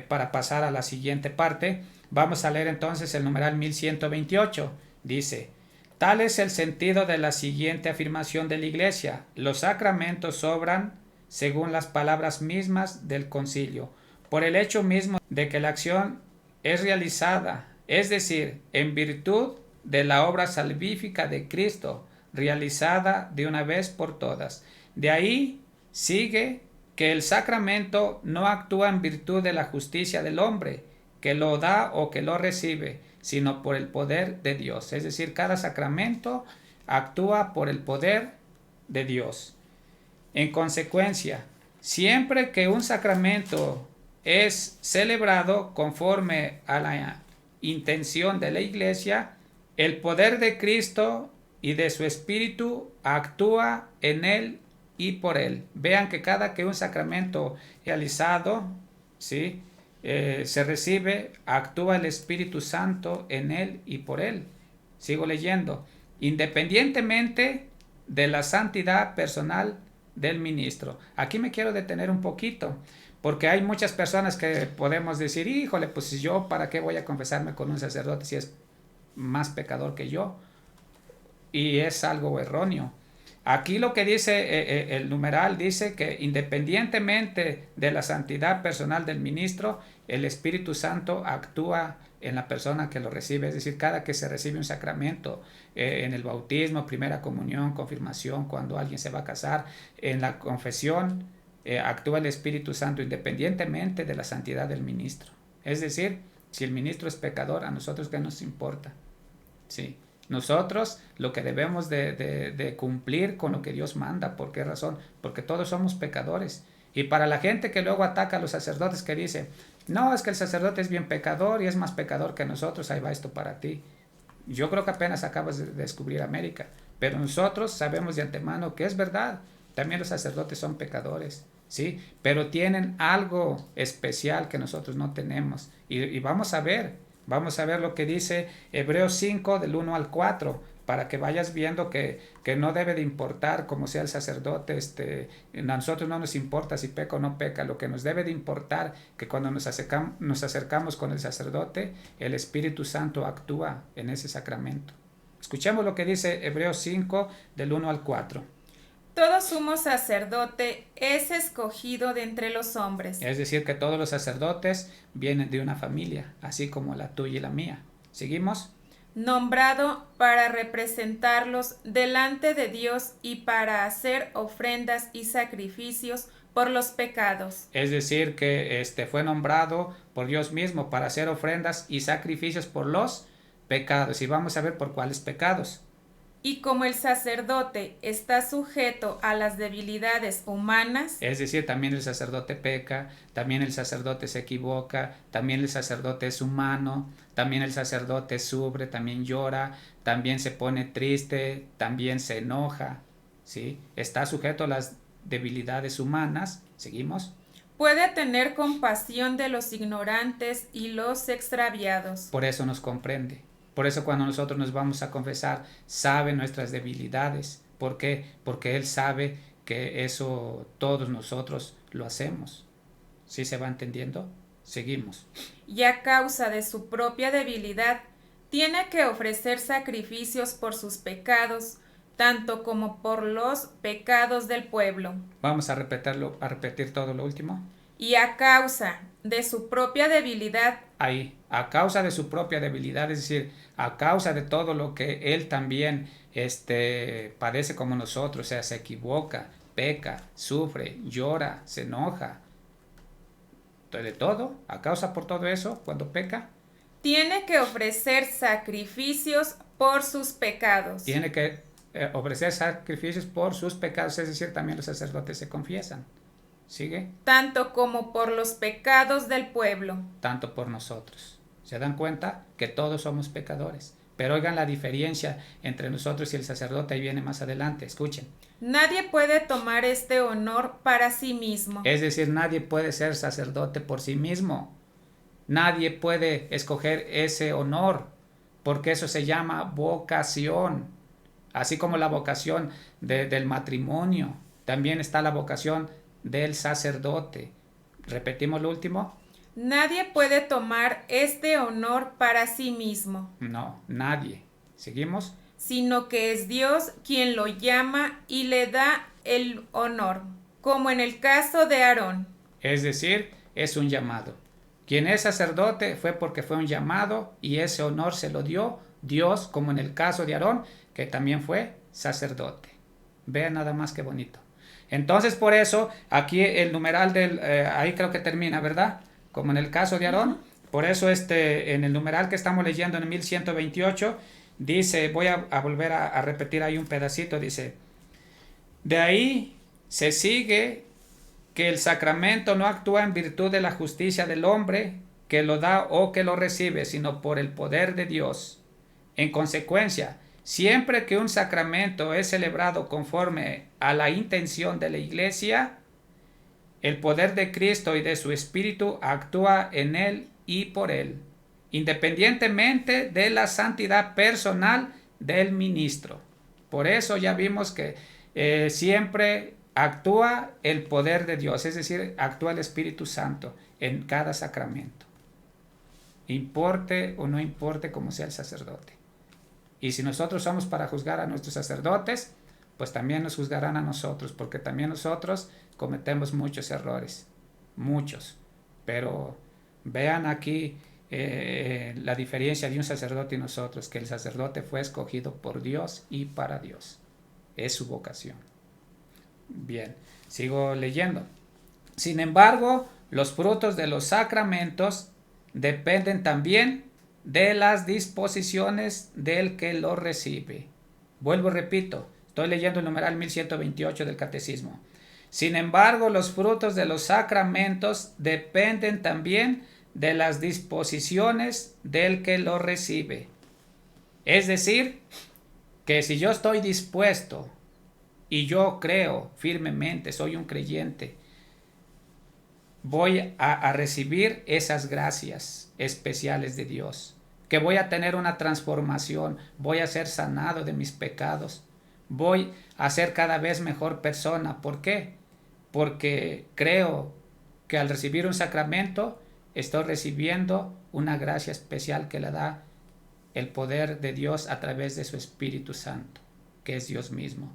S1: para pasar a la siguiente parte, vamos a leer entonces el numeral 1128. Dice: tal es el sentido de la siguiente afirmación de la Iglesia: los sacramentos obran según las palabras mismas del concilio, por el hecho mismo de que la acción es realizada, es decir, en virtud de la obra salvífica de Cristo, realizada de una vez por todas. De ahí sigue que el sacramento no actúa en virtud de la justicia del hombre, que lo da o que lo recibe, sino por el poder de Dios. Es decir, cada sacramento actúa por el poder de Dios. En consecuencia, siempre que un sacramento es celebrado conforme a la intención de la Iglesia, el poder de Cristo y de su Espíritu actúa en él y por él. Vean que cada que un sacramento realizado, ¿sí?, se recibe, actúa el Espíritu Santo en él y por él. Sigo leyendo. Independientemente de la santidad personal del ministro. Aquí me quiero detener un poquito, porque hay muchas personas que podemos decir: híjole, pues yo para qué voy a confesarme con un sacerdote si es más pecador que yo. Y es algo erróneo. Aquí lo que dice el numeral dice que independientemente de la santidad personal del ministro, el Espíritu Santo actúa en la persona que lo recibe. Es decir, cada que se recibe un sacramento, en el bautismo, primera comunión, confirmación, cuando alguien se va a casar, en la confesión, actúa el Espíritu Santo independientemente de la santidad del ministro. Es decir, si el ministro es pecador, a nosotros ¿qué nos importa? Sí. Nosotros lo que debemos de cumplir con lo que Dios manda. ¿Por qué razón? Porque todos somos pecadores. Y para la gente que luego ataca a los sacerdotes, que dice: no, es que el sacerdote es bien pecador y es más pecador que nosotros, ahí va esto para ti. Yo creo que apenas acabas de descubrir América, pero nosotros sabemos de antemano que es verdad. También los sacerdotes son pecadores, ¿sí? Pero tienen algo especial que nosotros no tenemos. Y vamos a ver lo que dice Hebreos 5 del 1 al 4, para que vayas viendo que no debe de importar cómo sea el sacerdote. A nosotros no nos importa si peca o no peca. Lo que nos debe de importar que cuando nos acercamos con el sacerdote, el Espíritu Santo actúa en ese sacramento. Escuchemos lo que dice Hebreos 5 del 1 al 4.
S2: Todo sumo sacerdote es escogido de entre los hombres.
S1: Es decir, que todos los sacerdotes vienen de una familia, así como la tuya y la mía. ¿Seguimos?
S2: Nombrado para representarlos delante de Dios y para hacer ofrendas y sacrificios por los pecados.
S1: Es decir, que fue nombrado por Dios mismo para hacer ofrendas y sacrificios por los pecados. Y vamos a ver por cuáles pecados.
S2: Y como el sacerdote está sujeto a las debilidades humanas,
S1: es decir, también el sacerdote peca, también el sacerdote se equivoca, también el sacerdote es humano, también el sacerdote sufre, también llora, también se pone triste, también se enoja, ¿sí? Está sujeto a las debilidades humanas. ¿Seguimos?
S2: Puede tener compasión de los ignorantes y los extraviados.
S1: Por eso nos comprende. Por eso cuando nosotros nos vamos a confesar, sabe nuestras debilidades. ¿Por qué? Porque Él sabe que eso todos nosotros lo hacemos. ¿Sí se va entendiendo? Seguimos.
S2: Y a causa de su propia debilidad, tiene que ofrecer sacrificios por sus pecados, tanto como por los pecados del pueblo.
S1: Vamos a repetir todo lo último.
S2: Y a causa de su propia debilidad,
S1: ahí, a causa de su propia debilidad, es decir, a causa de todo lo que él también padece como nosotros, o sea, se equivoca, peca, sufre, llora, se enoja, de todo, a causa por todo eso, cuando peca,
S2: tiene que ofrecer sacrificios por sus pecados.
S1: tiene que ofrecer sacrificios por sus pecados, es decir, también los sacerdotes se confiesan. ¿Sigue?
S2: Tanto como por los pecados del pueblo.
S1: Tanto por nosotros. ¿Se dan cuenta? Que todos somos pecadores. Pero oigan la diferencia entre nosotros y el sacerdote, ahí viene más adelante, escuchen.
S2: Nadie puede tomar este honor para sí mismo.
S1: Es decir, nadie puede ser sacerdote por sí mismo. Nadie puede escoger ese honor, porque eso se llama vocación. Así como la vocación del matrimonio, también está la vocación del sacerdote. Repetimos lo último.
S2: Nadie puede tomar este honor para sí mismo.
S1: No, nadie. ¿Seguimos?
S2: Sino que es Dios quien lo llama y le da el honor, como en el caso de Aarón.
S1: Es decir, es un llamado. Quien es sacerdote fue porque fue un llamado y ese honor se lo dio Dios, como en el caso de Aarón, que también fue sacerdote. Vean nada más que bonito. Entonces, por eso, aquí el numeral ahí creo que termina, ¿verdad? Como en el caso de Aarón. Por eso en el numeral que estamos leyendo en 1128, dice, voy a volver a repetir ahí un pedacito, dice, de ahí se sigue que el sacramento no actúa en virtud de la justicia del hombre que lo da o que lo recibe, sino por el poder de Dios. En consecuencia, siempre que un sacramento es celebrado conforme a la intención de la Iglesia, el poder de Cristo y de su Espíritu actúa en él y por él, independientemente de la santidad personal del ministro. Por eso ya vimos que siempre actúa el poder de Dios, es decir, actúa el Espíritu Santo en cada sacramento, importe o no importe como sea el sacerdote. Y si nosotros somos para juzgar a nuestros sacerdotes, pues también nos juzgarán a nosotros, porque también nosotros cometemos muchos errores, muchos. Pero vean aquí la diferencia de un sacerdote y nosotros, que el sacerdote fue escogido por Dios y para Dios. Es su vocación. Bien, sigo leyendo. Sin embargo, los frutos de los sacramentos dependen también de las disposiciones del que lo recibe. Vuelvo y repito, estoy leyendo el numeral 1128 del Catecismo. Sin embargo, los frutos de los sacramentos dependen también de las disposiciones del que lo recibe. Es decir, que si yo estoy dispuesto y yo creo firmemente, soy un creyente, voy a recibir esas gracias especiales de Dios, que voy a tener una transformación, voy a ser sanado de mis pecados, voy a ser cada vez mejor persona. ¿Por qué? Porque creo que al recibir un sacramento estoy recibiendo una gracia especial que le da el poder de Dios a través de su Espíritu Santo, que es Dios mismo.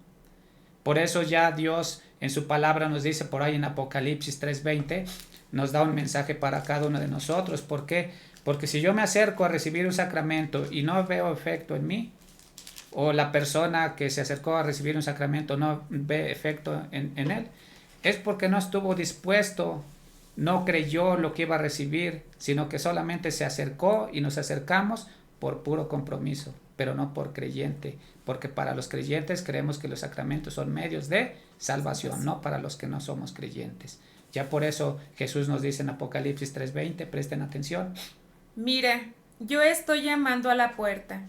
S1: Por eso ya Dios en su palabra nos dice por ahí en Apocalipsis 3:20, nos da un mensaje para cada uno de nosotros. ¿Por qué? Porque si yo me acerco a recibir un sacramento y no veo efecto en mí, o la persona que se acercó a recibir un sacramento no ve efecto en él, es porque no estuvo dispuesto, no creyó lo que iba a recibir, sino que solamente se acercó y nos acercamos por puro compromiso, pero no por creyente, porque para los creyentes creemos que los sacramentos son medios de salvación, no para los que no somos creyentes. Ya por eso Jesús nos dice en Apocalipsis 3:20, presten atención.
S2: Mira, yo estoy llamando a la puerta.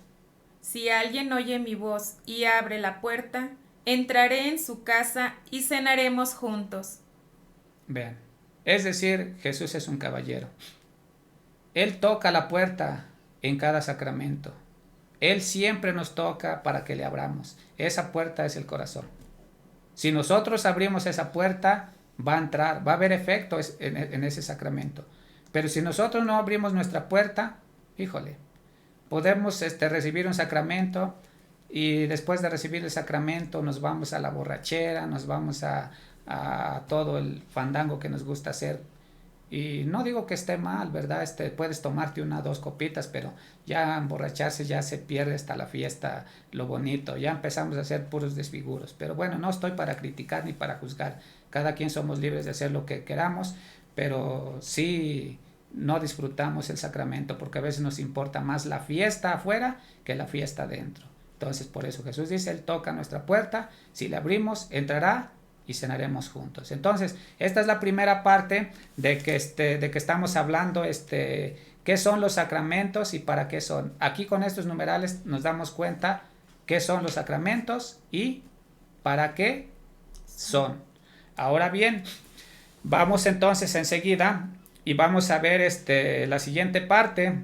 S2: Si alguien oye mi voz y abre la puerta, entraré en su casa y cenaremos juntos.
S1: Vean, es decir, Jesús es un caballero. Él toca la puerta en cada sacramento. Él siempre nos toca para que le abramos. Esa puerta es el corazón. Si nosotros abrimos esa puerta, va a entrar, va a haber efecto en ese sacramento. Pero si nosotros no abrimos nuestra puerta, híjole, podemos recibir un sacramento y después de recibir el sacramento nos vamos a la borrachera, nos vamos a todo el fandango que nos gusta hacer Y no digo que esté mal, ¿verdad? Puedes tomarte 1 o 2 copitas, pero ya emborracharse ya se pierde hasta la fiesta, lo bonito. Ya empezamos a hacer puros desfiguros. Pero bueno, no estoy para criticar ni para juzgar. Cada quien somos libres de hacer lo que queramos, pero sí no disfrutamos el sacramento porque a veces nos importa más la fiesta afuera que la fiesta adentro. Entonces por eso Jesús dice, Él toca nuestra puerta, si le abrimos, entrará y cenaremos juntos. Entonces, esta es la primera parte de que estamos hablando, qué son los sacramentos y para qué son. Aquí con estos numerales nos damos cuenta qué son los sacramentos y para qué son. Ahora bien, vamos entonces enseguida y vamos a ver la siguiente parte.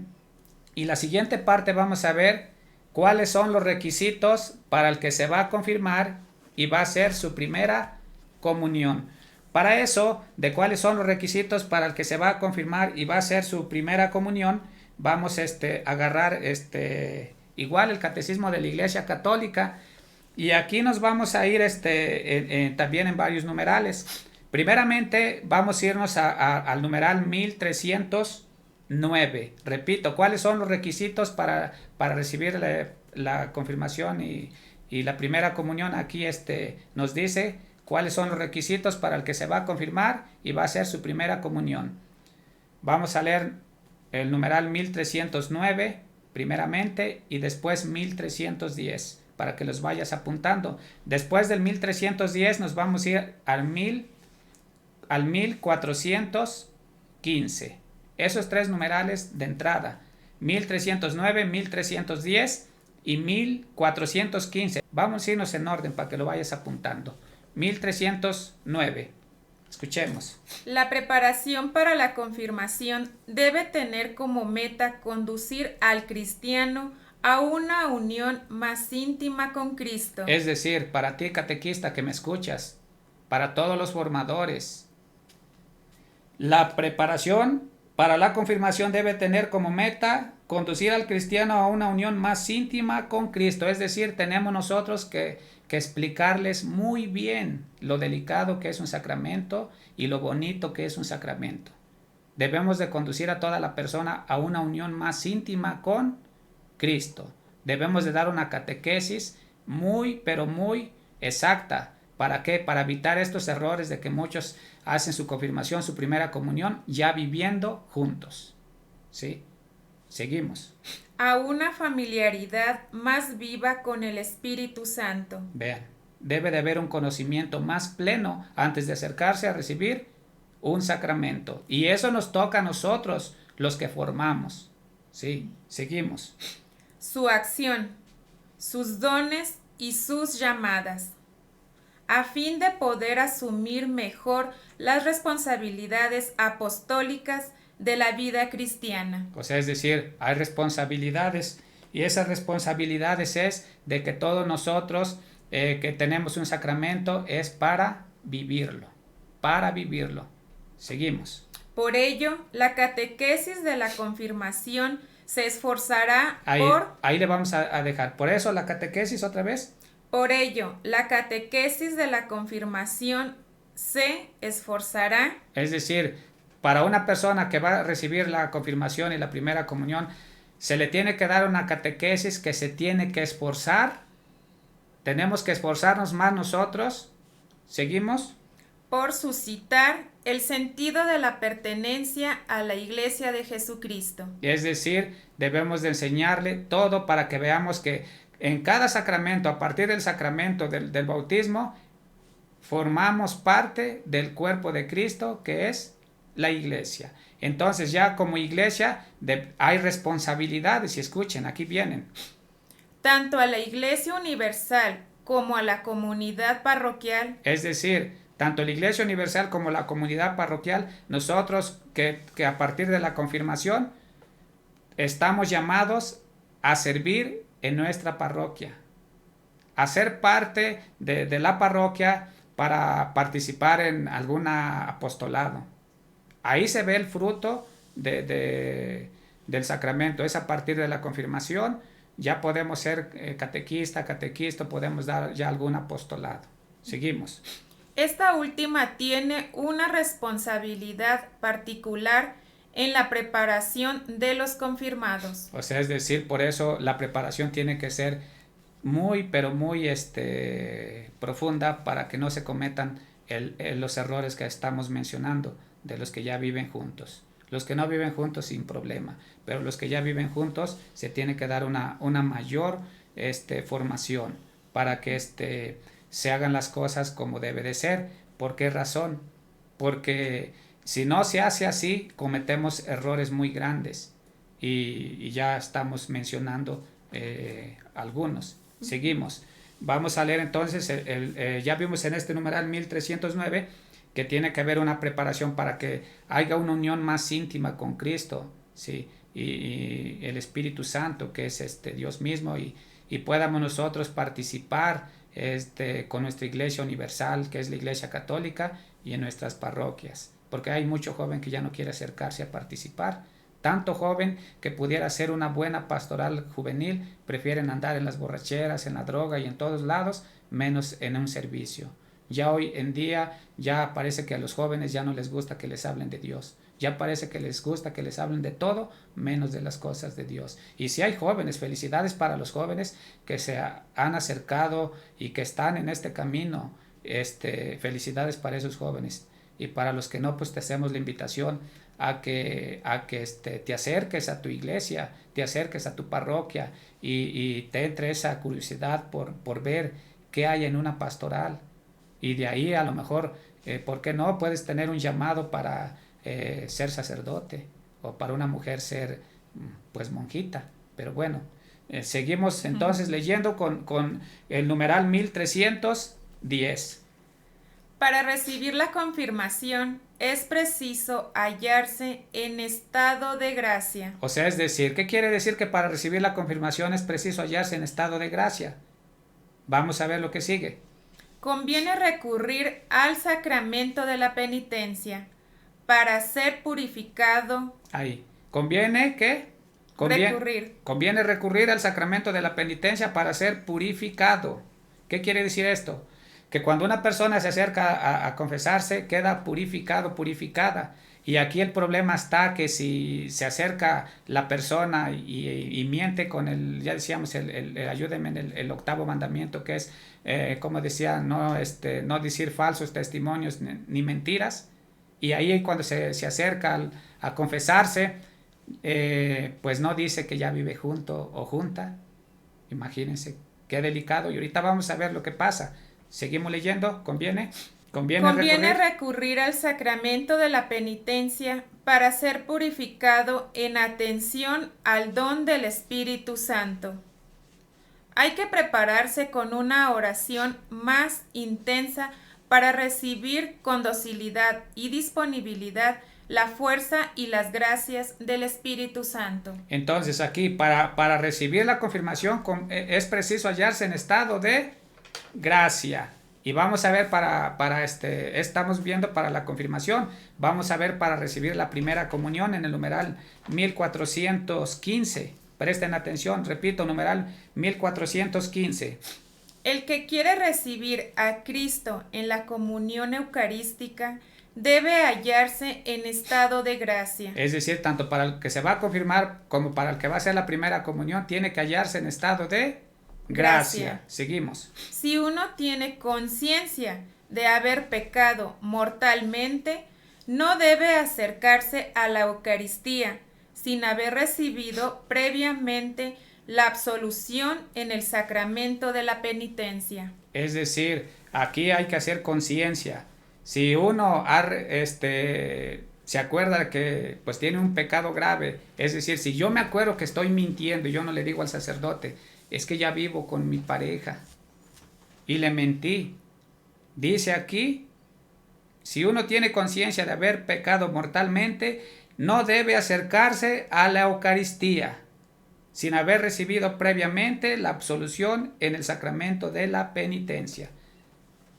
S1: Y la siguiente parte vamos a ver cuáles son los requisitos para el que se va a confirmar y va a ser su primera comunión. Para eso, de cuáles son los requisitos para el que se va a confirmar y va a ser su primera comunión, vamos a agarrar igual el catecismo de la Iglesia Católica y aquí nos vamos a ir también en varios numerales. Primeramente vamos a irnos al numeral 1309. Repito, ¿cuáles son los requisitos para recibir la confirmación y la primera comunión? Aquí nos dice cuáles son los requisitos para el que se va a confirmar y va a ser su primera comunión. Vamos a leer el numeral 1309 primeramente y después 1310 para que los vayas apuntando. Después del 1310 nos vamos a ir al 1415. Esos 3 numerales de entrada, 1309, 1310 y 1415. Vamos a irnos en orden para que lo vayas apuntando. 1309. Escuchemos.
S2: La preparación para la confirmación debe tener como meta conducir al cristiano a una unión más íntima con Cristo.
S1: Es decir, para ti, catequista, que me escuchas, para todos los formadores, la preparación para la confirmación debe tener como meta conducir al cristiano a una unión más íntima con Cristo. Es decir, tenemos nosotros que explicarles muy bien lo delicado que es un sacramento y lo bonito que es un sacramento. Debemos de conducir a toda la persona a una unión más íntima con Cristo. Debemos de dar una catequesis muy, pero muy exacta. ¿Para qué? Para evitar estos errores de que muchos hacen su confirmación, su primera comunión, ya viviendo juntos. ¿Sí? Seguimos.
S2: A una familiaridad más viva con el Espíritu Santo.
S1: Vean, debe de haber un conocimiento más pleno antes de acercarse a recibir un sacramento. Y eso nos toca a nosotros, los que formamos. Sí, seguimos.
S2: Su acción, sus dones y sus llamadas, a fin de poder asumir mejor las responsabilidades apostólicas de la vida cristiana.
S1: O sea, es decir, hay responsabilidades y esas responsabilidades es de que todos nosotros que tenemos un sacramento es para vivirlo, para vivirlo. Seguimos.
S2: Por ello, la catequesis de la confirmación se esforzará
S1: Ahí le vamos a dejar. Por eso la catequesis otra vez.
S2: Por ello, la catequesis de la confirmación se esforzará.
S1: Es decir, para una persona que va a recibir la confirmación y la primera comunión, se le tiene que dar una catequesis que se tiene que esforzar. Tenemos que esforzarnos más nosotros. ¿Seguimos?
S2: Por suscitar el sentido de la pertenencia a la Iglesia de Jesucristo.
S1: Es decir, debemos de enseñarle todo para que veamos que en cada sacramento, a partir del sacramento del bautismo, formamos parte del cuerpo de Cristo, que es la iglesia. Entonces ya como iglesia hay responsabilidades, y escuchen, aquí vienen.
S2: Tanto a la Iglesia Universal como a la comunidad parroquial.
S1: Es decir, tanto la Iglesia Universal como la comunidad parroquial, nosotros que a partir de la confirmación estamos llamados a servir en nuestra parroquia, a ser parte de la parroquia para participar en algún apostolado. Ahí se ve el fruto del sacramento, es a partir de la confirmación, ya podemos ser catequista, podemos dar ya algún apostolado. Seguimos.
S2: Esta última tiene una responsabilidad particular en la preparación de los confirmados.
S1: O sea, es decir, por eso la preparación tiene que ser muy, pero muy profunda para que no se cometan los errores que estamos mencionando de los que ya viven juntos. Los que no viven juntos sin problema, pero los que ya viven juntos se tiene que dar una mayor formación para que se hagan las cosas como debe de ser. ¿Por qué razón? Porque si no se hace así, cometemos errores muy grandes y ya estamos mencionando algunos. Seguimos. Vamos a leer entonces, ya vimos en este numeral 1309 que tiene que haber una preparación para que haya una unión más íntima con Cristo, ¿sí? y el Espíritu Santo, que es Dios mismo, y podamos nosotros participar con nuestra iglesia universal, que es la iglesia católica, y en nuestras parroquias, porque hay mucho joven que ya no quiere acercarse a participar. Tanto joven que pudiera hacer una buena pastoral juvenil, prefieren andar en las borracheras, en la droga y en todos lados, menos en un servicio. Ya hoy en día ya parece que a los jóvenes ya no les gusta que les hablen de Dios. Ya parece que les gusta que les hablen de todo, menos de las cosas de Dios. Y si hay jóvenes, felicidades para los jóvenes que se han acercado y que están en este camino. Felicidades para esos jóvenes. Y para los que no, pues te hacemos la invitación a que te acerques a tu iglesia, te acerques a tu parroquia y te entre esa curiosidad por ver qué hay en una pastoral. Y de ahí a lo mejor, ¿por qué no? Puedes tener un llamado para ser sacerdote o para una mujer ser pues monjita. Pero bueno, seguimos entonces leyendo con el numeral 1310.
S2: Para recibir la confirmación es preciso hallarse en estado de gracia.
S1: O sea, es decir, ¿qué quiere decir que para recibir la confirmación es preciso hallarse en estado de gracia? Vamos a ver lo que sigue.
S2: Conviene recurrir al sacramento de la penitencia para ser purificado.
S1: Ahí. ¿Conviene qué? Conviene recurrir al sacramento de la penitencia para ser purificado. ¿Qué quiere decir esto? Que cuando una persona se acerca a confesarse, queda purificado, purificada. Y aquí el problema está que si se acerca la persona y miente con ya decíamos, ayúdenme en el octavo mandamiento, que es, como decía, no decir falsos testimonios ni mentiras. Y ahí cuando se acerca a confesarse, pues no dice que ya vive junto o junta. Imagínense, qué delicado. Y ahorita vamos a ver lo que pasa. Seguimos leyendo. ¿Conviene
S2: recurrir al sacramento de la penitencia para ser purificado en atención al don del Espíritu Santo. Hay que prepararse con una oración más intensa para recibir con docilidad y disponibilidad la fuerza y las gracias del Espíritu Santo.
S1: Entonces aquí para recibir la confirmación es preciso hallarse en estado de gracia. Y vamos a ver estamos viendo para la confirmación, vamos a ver para recibir la primera comunión en el numeral 1415. Presten atención, repito, numeral 1415.
S2: El que quiere recibir a Cristo en la comunión eucarística debe hallarse en estado de gracia.
S1: Es decir, tanto para el que se va a confirmar como para el que va a hacer la primera comunión, tiene que hallarse en estado de gracia. Seguimos.
S2: Si uno tiene conciencia de haber pecado mortalmente, no debe acercarse a la Eucaristía sin haber recibido previamente la absolución en el sacramento de la penitencia.
S1: Es decir, aquí hay que hacer conciencia. Si uno se acuerda que pues tiene un pecado grave, es decir, si yo me acuerdo que estoy mintiendo y yo no le digo al sacerdote, es que ya vivo con mi pareja y le mentí. Dice aquí, si uno tiene conciencia de haber pecado mortalmente, no debe acercarse a la Eucaristía sin haber recibido previamente la absolución en el sacramento de la penitencia.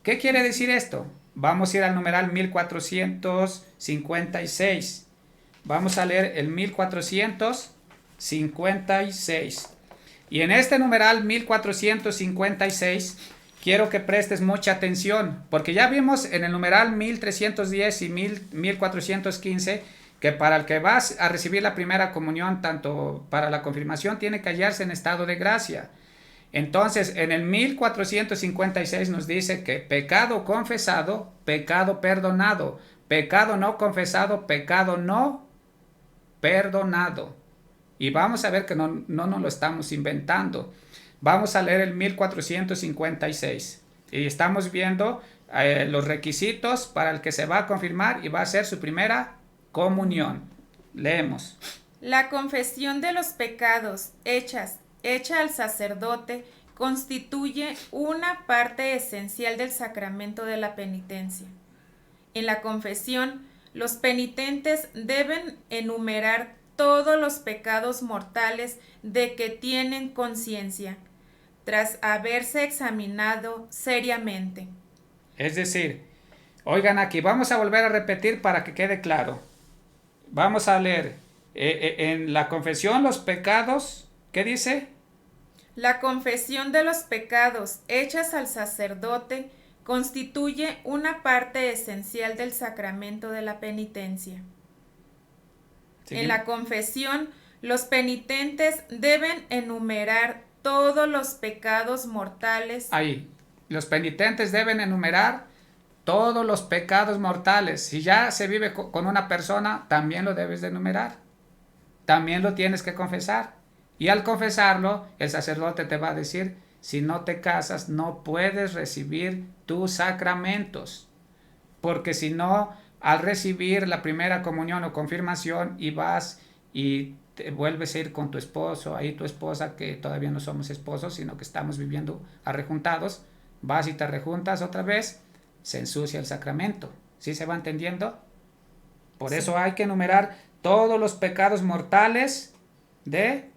S1: ¿Qué quiere decir esto? Vamos a ir al numeral 1456. Vamos a leer el 1456. Y en este numeral 1456 quiero que prestes mucha atención, porque ya vimos en el numeral 1310 y 1415 que para el que vas a recibir la primera comunión, tanto para la confirmación, tiene que hallarse en estado de gracia. Entonces, en el 1456 nos dice que pecado confesado, pecado perdonado, pecado no confesado, pecado no perdonado. Y vamos a ver que no nos lo estamos inventando. Vamos a leer el 1456 y estamos viendo los requisitos para el que se va a confirmar y va a ser su primera comunión. Leemos.
S2: La confesión de los pecados hecha al sacerdote constituye una parte esencial del sacramento de la penitencia. En la confesión, los penitentes deben enumerar todos los pecados mortales de que tienen conciencia, tras haberse examinado seriamente.
S1: Es decir, oigan aquí, vamos a volver a repetir para que quede claro. Vamos a leer en la confesión los pecados, ¿qué dice?
S2: La confesión de los pecados hechas al sacerdote constituye una parte esencial del sacramento de la penitencia. ¿Sí? En la confesión, los penitentes deben enumerar todos los pecados mortales.
S1: Ahí, los penitentes deben enumerar todos los pecados mortales. Si ya se vive con una persona, también lo debes de enumerar. También lo tienes que confesar. Y al confesarlo, el sacerdote te va a decir, si no te casas, no puedes recibir tus sacramentos. Porque si no, al recibir la primera comunión o confirmación y vas y te vuelves a ir con tu esposo, ahí tu esposa, que todavía no somos esposos, sino que estamos viviendo arrejuntados, vas y te rejuntas otra vez, se ensucia el sacramento. ¿Sí se va entendiendo? Por eso hay que enumerar todos los pecados mortales de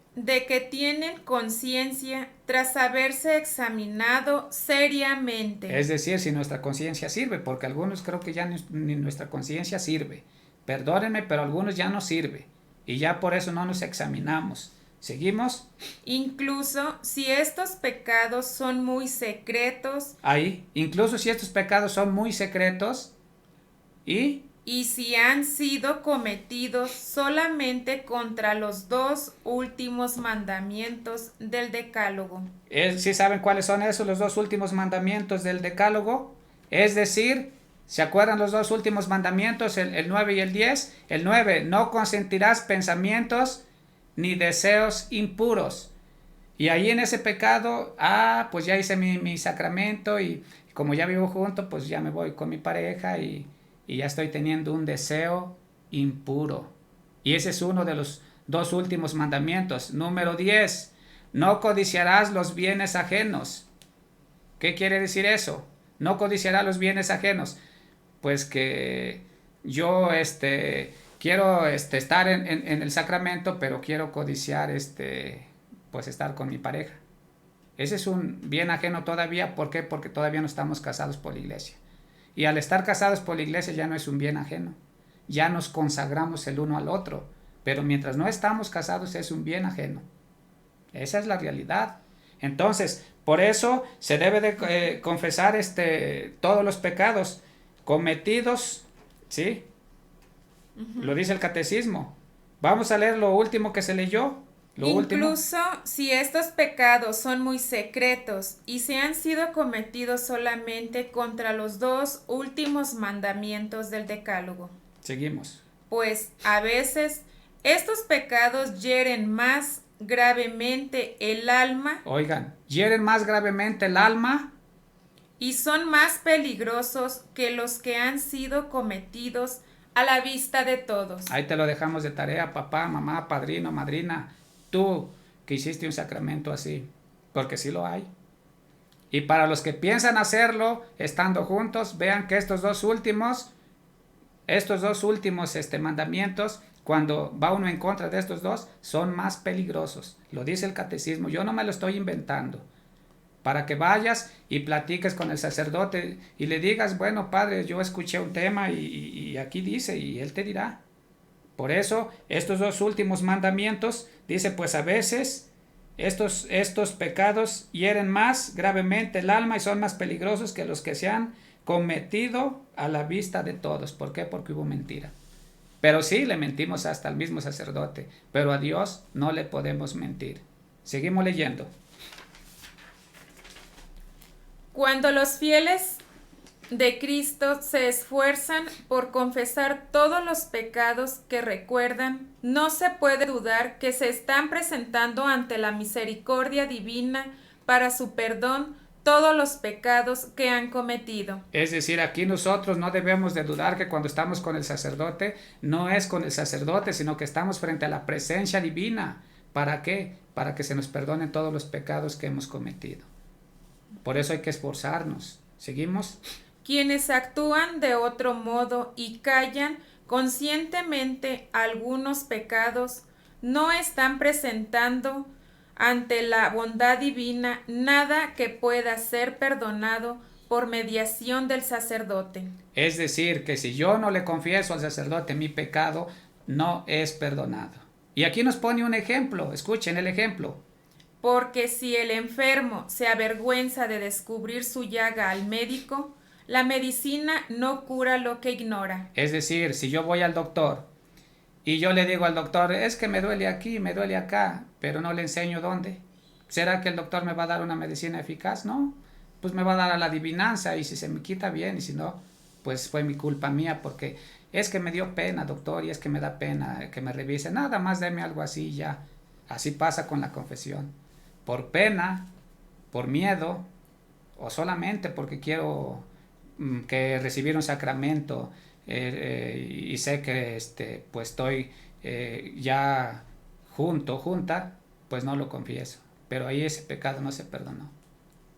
S2: que tienen conciencia tras haberse examinado seriamente.
S1: Es decir, si nuestra conciencia sirve, porque algunos creo que ya ni nuestra conciencia sirve. Perdónenme, pero algunos ya no sirve. Y ya por eso no nos examinamos. ¿Seguimos?
S2: Incluso si estos pecados son muy secretos.
S1: Ahí, incluso si estos pecados son muy secretos. Y
S2: si han sido cometidos solamente contra los 2 últimos mandamientos del Decálogo.
S1: ¿Sí saben cuáles son esos, los 2 últimos mandamientos del Decálogo? Es decir, ¿se acuerdan los 2 últimos mandamientos, el 9 y el 10? El 9, no consentirás pensamientos ni deseos impuros. Y ahí en ese pecado, pues ya hice mi sacramento y como ya vivo junto, pues ya me voy con mi pareja y ya estoy teniendo un deseo impuro. Y ese es uno de los 2 últimos mandamientos. Número 10, no codiciarás los bienes ajenos. ¿Qué quiere decir eso? No codiciarás los bienes ajenos. Pues que yo quiero estar en el sacramento, pero quiero codiciar pues estar con mi pareja. Ese es un bien ajeno todavía. ¿Por qué? Porque todavía no estamos casados por la iglesia. Y al estar casados por la iglesia ya no es un bien ajeno. Ya nos consagramos el uno al otro. Pero mientras no estamos casados es un bien ajeno. Esa es la realidad. Entonces, por eso se debe de confesar todos los pecados cometidos, ¿sí? Uh-huh. Lo dice el catecismo. Vamos a leer lo último que se leyó.
S2: Incluso si estos pecados son muy secretos y se han sido cometidos solamente contra los 2 últimos mandamientos del Decálogo.
S1: Seguimos.
S2: Pues a veces estos pecados hieren más gravemente el alma.
S1: Oigan, hieren más gravemente el alma.
S2: Y son más peligrosos que los que han sido cometidos a la vista de todos.
S1: Ahí te lo dejamos de tarea, papá, mamá, padrino, madrina. Tú que hiciste un sacramento así, porque sí lo hay. Y para los que piensan hacerlo estando juntos, vean que estos dos últimos mandamientos, cuando va uno en contra de estos dos, son más peligrosos. Lo dice el catecismo, yo no me lo estoy inventando. Para que vayas y platiques con el sacerdote y le digas, bueno, padre, yo escuché un tema y aquí dice, y él te dirá. Por eso, estos 2 últimos mandamientos, dice, pues a veces Estos pecados hieren más gravemente el alma y son más peligrosos que los que se han cometido a la vista de todos. ¿Por qué? Porque hubo mentira. Pero sí le mentimos hasta al mismo sacerdote, pero a Dios no le podemos mentir. Seguimos leyendo.
S2: Cuando los fieles de Cristo se esfuerzan por confesar todos los pecados que recuerdan, no se puede dudar que se están presentando ante la misericordia divina para su perdón todos los pecados que han cometido.
S1: Es decir, aquí nosotros no debemos de dudar que cuando estamos con el sacerdote, no es con el sacerdote, sino que estamos frente a la presencia divina. ¿Para qué? Para que se nos perdonen todos los pecados que hemos cometido. Por eso hay que esforzarnos. ¿Seguimos?
S2: Quienes actúan de otro modo y callan conscientemente algunos pecados, no están presentando ante la bondad divina nada que pueda ser perdonado por mediación del sacerdote.
S1: Es decir, que si yo no le confieso al sacerdote mi pecado, no es perdonado. Y aquí nos pone un ejemplo. Escuchen el ejemplo.
S2: Porque si el enfermo se avergüenza de descubrir su llaga al médico, la medicina no cura lo que ignora.
S1: Es decir, si yo voy al doctor y yo le digo al doctor, es que me duele aquí, me duele acá, pero no le enseño dónde, ¿será que el doctor me va a dar una medicina eficaz? No, pues me va a dar a la adivinanza y si se me quita bien y si no, pues fue mi culpa mía porque es que me dio pena, doctor, y es que me da pena que me revise. Nada más deme algo así ya. Así pasa con la confesión. Por pena, por miedo o solamente porque quiero que recibir un sacramento y sé que pues estoy ya junta, pues no lo confieso. Pero ahí ese pecado no se perdonó.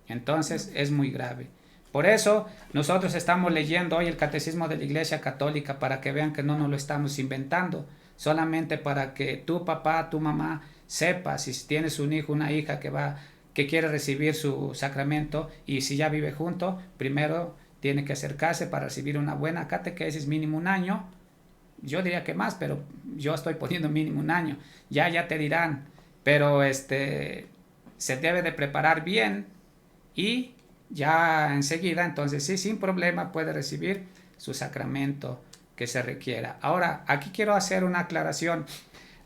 S1: Entonces es muy grave. Por eso nosotros estamos leyendo hoy el Catecismo de la Iglesia Católica para que vean que no nos lo estamos inventando, solamente para que tu papá, tu mamá sepa si tienes un hijo, una hija que quiere recibir su sacramento y si ya vive junto, primero tiene que acercarse para recibir una buena catequesis, mínimo un año. Yo diría que más, pero yo estoy poniendo mínimo un año. Ya te dirán, pero se debe de preparar bien y ya enseguida, entonces sí, sin problema puede recibir su sacramento que se requiera. Ahora, aquí quiero hacer una aclaración.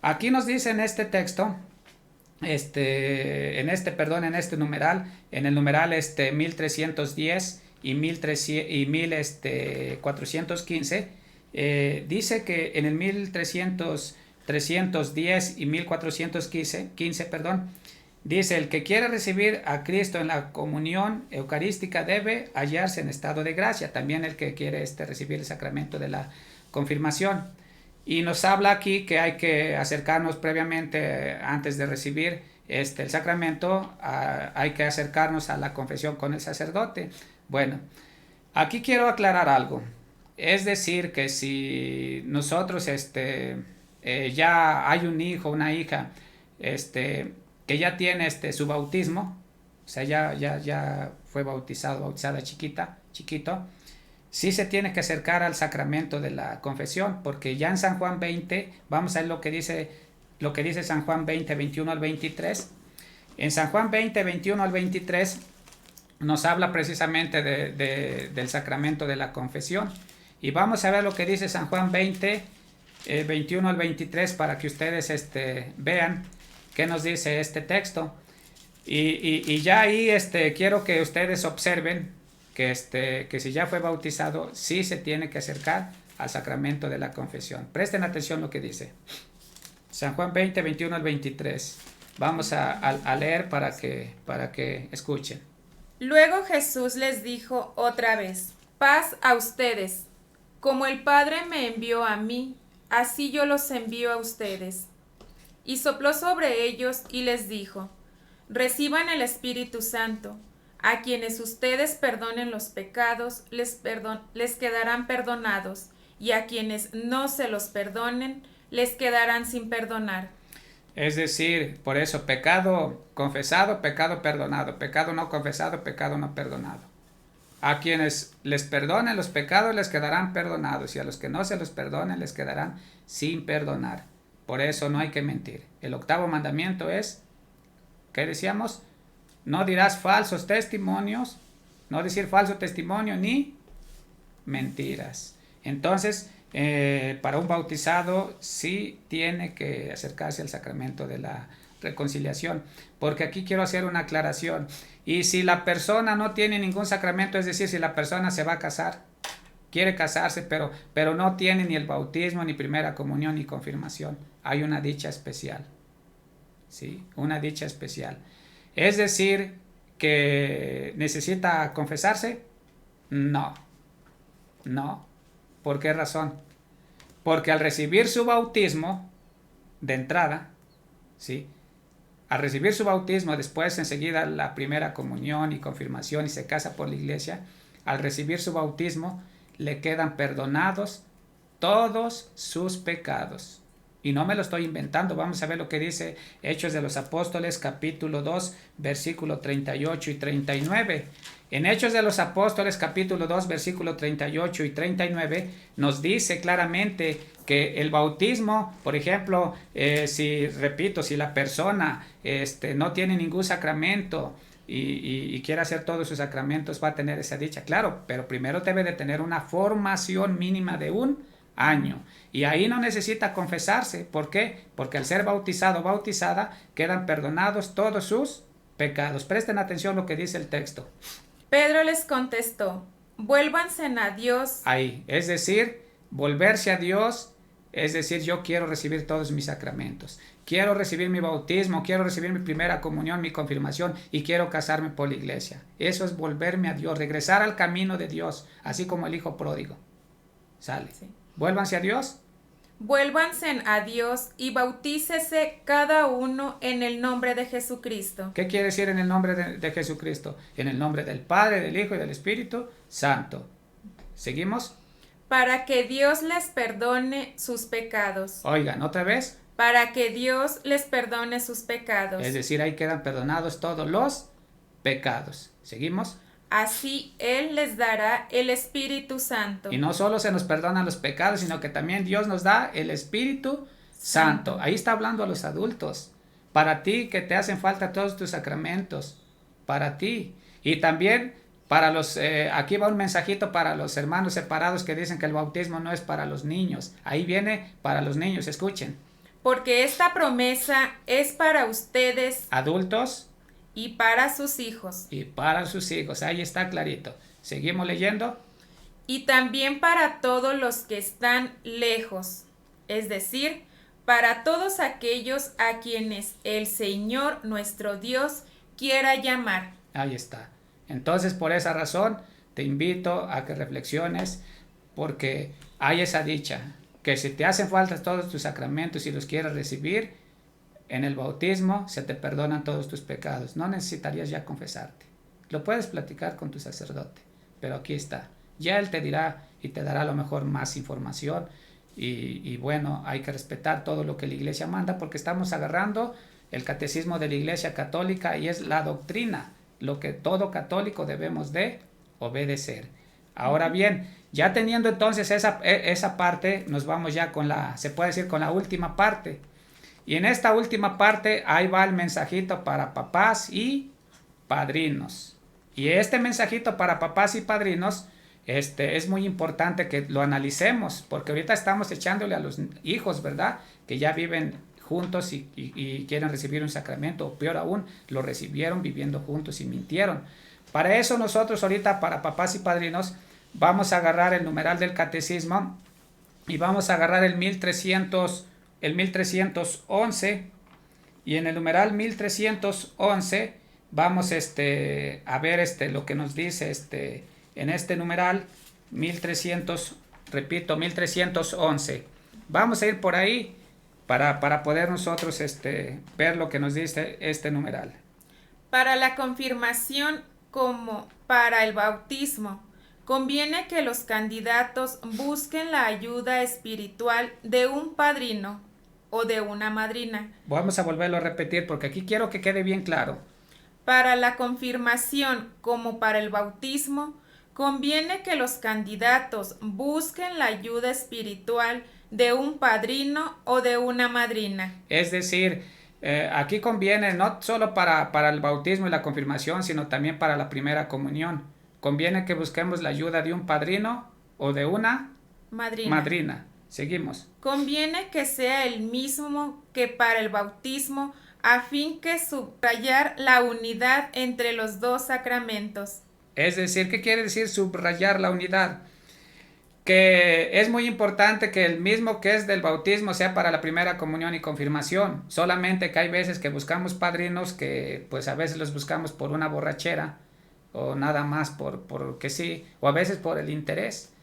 S1: Aquí nos dice en este texto, en este numeral, en el numeral 1310 y 1415, dice que en el 1310 y 1415, dice, el que quiera recibir a Cristo en la comunión eucarística debe hallarse en estado de gracia. También el que quiere recibir el sacramento de la confirmación. Y nos habla aquí que hay que acercarnos previamente, antes de recibir el sacramento, hay que acercarnos a la confesión con el sacerdote. Bueno, aquí quiero aclarar algo. Es decir, que si nosotros ya hay un hijo, una hija, que ya tiene su bautismo, o sea, ya fue bautizada chiquito, sí se tiene que acercar al sacramento de la confesión, porque ya en San Juan 20, vamos a ver lo que dice San Juan 20, 21 al 23. En San Juan 20, 21 al 23 nos habla precisamente del sacramento de la confesión. Y vamos a ver lo que dice San Juan 20, 21 al 23 para que ustedes vean qué nos dice este texto. Y ya ahí quiero que ustedes observen que si ya fue bautizado, sí se tiene que acercar al sacramento de la confesión. Presten atención lo que dice. San Juan 20, 21 al 23. Vamos a leer para que escuchen.
S2: Luego Jesús les dijo otra vez, paz a ustedes. Como el Padre me envió a mí, así yo los envío a ustedes. Y sopló sobre ellos y les dijo, reciban el Espíritu Santo. A quienes ustedes perdonen los pecados, les quedarán perdonados, y a quienes no se los perdonen, les quedarán sin perdonar.
S1: Es decir, por eso, pecado confesado, pecado perdonado, pecado no confesado, pecado no perdonado. A quienes les perdonen los pecados les quedarán perdonados, y a los que no se los perdonen les quedarán sin perdonar. Por eso no hay que mentir. El octavo mandamiento es ¿Qué decíamos? No dirás falsos testimonios, no decir falso testimonio ni mentiras. Entonces, para un bautizado sí tiene que acercarse al sacramento de la reconciliación, porque aquí quiero hacer una aclaración. Y si la persona no tiene ningún sacramento, es decir, si la persona se va a casar, quiere casarse, pero no tiene ni el bautismo, ni primera comunión, ni confirmación, hay una dicha especial, ¿sí? Una dicha especial. Es decir, que necesita confesarse, no. ¿Por qué razón? Porque al recibir su bautismo, de entrada, ¿sí? Al recibir su bautismo, después enseguida la primera comunión y confirmación y se casa por la iglesia, al recibir su bautismo le quedan perdonados todos sus pecados. Y no me lo estoy inventando, vamos a ver lo que dice Hechos de los Apóstoles, capítulo 2, versículo 38 y 39. En Hechos de los Apóstoles, capítulo 2, versículo 38 y 39, nos dice claramente que el bautismo, por ejemplo, si la persona no tiene ningún sacramento y quiere hacer todos sus sacramentos, va a tener esa dicha, claro, pero primero debe de tener una formación mínima de un año. Y ahí no necesita confesarse. ¿Por qué? Porque al ser bautizado o bautizada quedan perdonados todos sus pecados. Presten atención a lo que dice el texto.
S2: Pedro les contestó, vuélvanse a Dios.
S1: Ahí, es decir, volverse a Dios, es decir, yo quiero recibir todos mis sacramentos. Quiero recibir mi bautismo, quiero recibir mi primera comunión, mi confirmación y quiero casarme por la iglesia. Eso es volverme a Dios, regresar al camino de Dios, así como el hijo pródigo. ¿Sale? Sí. Vuélvanse a Dios.
S2: Vuélvanse a Dios y bautícese cada uno en el nombre de Jesucristo.
S1: ¿Qué quiere decir en el nombre de Jesucristo? En el nombre del Padre, del Hijo y del Espíritu Santo. ¿Seguimos?
S2: Para que Dios les perdone sus pecados.
S1: Oigan, otra vez.
S2: Para que Dios les perdone sus pecados.
S1: Es decir, ahí quedan perdonados todos los pecados. ¿Seguimos?
S2: Así Él les dará el Espíritu Santo.
S1: Y no solo se nos perdonan los pecados, sino que también Dios nos da el Espíritu Santo. Ahí está hablando a los adultos. Para ti que te hacen falta todos tus sacramentos. Para ti. Y también para los, aquí va un mensajito para los hermanos separados que dicen que el bautismo no es para los niños. Ahí viene para los niños, escuchen.
S2: Porque esta promesa es para ustedes.
S1: Adultos.
S2: Y para sus hijos.
S1: Y para sus hijos, ahí está clarito. Seguimos leyendo.
S2: Y también para todos los que están lejos, es decir, para todos aquellos a quienes el Señor nuestro Dios quiera llamar.
S1: Ahí está. Entonces, por esa razón, te invito a que reflexiones, porque hay esa dicha, que si te hacen falta todos tus sacramentos y los quieres recibir, en el bautismo se te perdonan todos tus pecados. No necesitarías ya confesarte. Lo puedes platicar con tu sacerdote, pero aquí está. Ya él te dirá y te dará a lo mejor más información. Y bueno, hay que respetar todo lo que la iglesia manda, porque estamos agarrando el catecismo de la iglesia católica y es la doctrina, lo que todo católico debemos de obedecer. Ahora bien, ya teniendo entonces esa parte, nos vamos ya con se puede decir con la última parte. Y en esta última parte, ahí va el mensajito para papás y padrinos. Y este mensajito para papás y padrinos, es muy importante que lo analicemos, porque ahorita estamos echándole a los hijos, ¿verdad? Que ya viven juntos y quieren recibir un sacramento, o peor aún, lo recibieron viviendo juntos y mintieron. Para eso nosotros ahorita, para papás y padrinos, vamos a agarrar el numeral del catecismo y vamos a agarrar el 1311, y en el numeral 1311 vamos a ver lo que nos dice en este numeral 1311. Vamos a ir por ahí para poder nosotros ver lo que nos dice este numeral.
S2: Para la confirmación como para el bautismo, conviene que los candidatos busquen la ayuda espiritual de un padrino o de una madrina.
S1: Vamos a volverlo a repetir porque aquí quiero que quede bien claro.
S2: Para la confirmación como para el bautismo, conviene que los candidatos busquen la ayuda espiritual de un padrino o de una madrina.
S1: Es decir, aquí conviene no solo para el bautismo y la confirmación, sino también para la primera comunión. Conviene que busquemos la ayuda de un padrino o de una madrina. Seguimos.
S2: Conviene que sea el mismo que para el bautismo, a fin que subrayar la unidad entre los dos sacramentos.
S1: Es decir, ¿qué quiere decir subrayar la unidad? Que es muy importante que el mismo que es del bautismo sea para la primera comunión y confirmación. Solamente que hay veces que buscamos padrinos que pues a veces los buscamos por una borrachera o nada más porque sí, o a veces por el interés.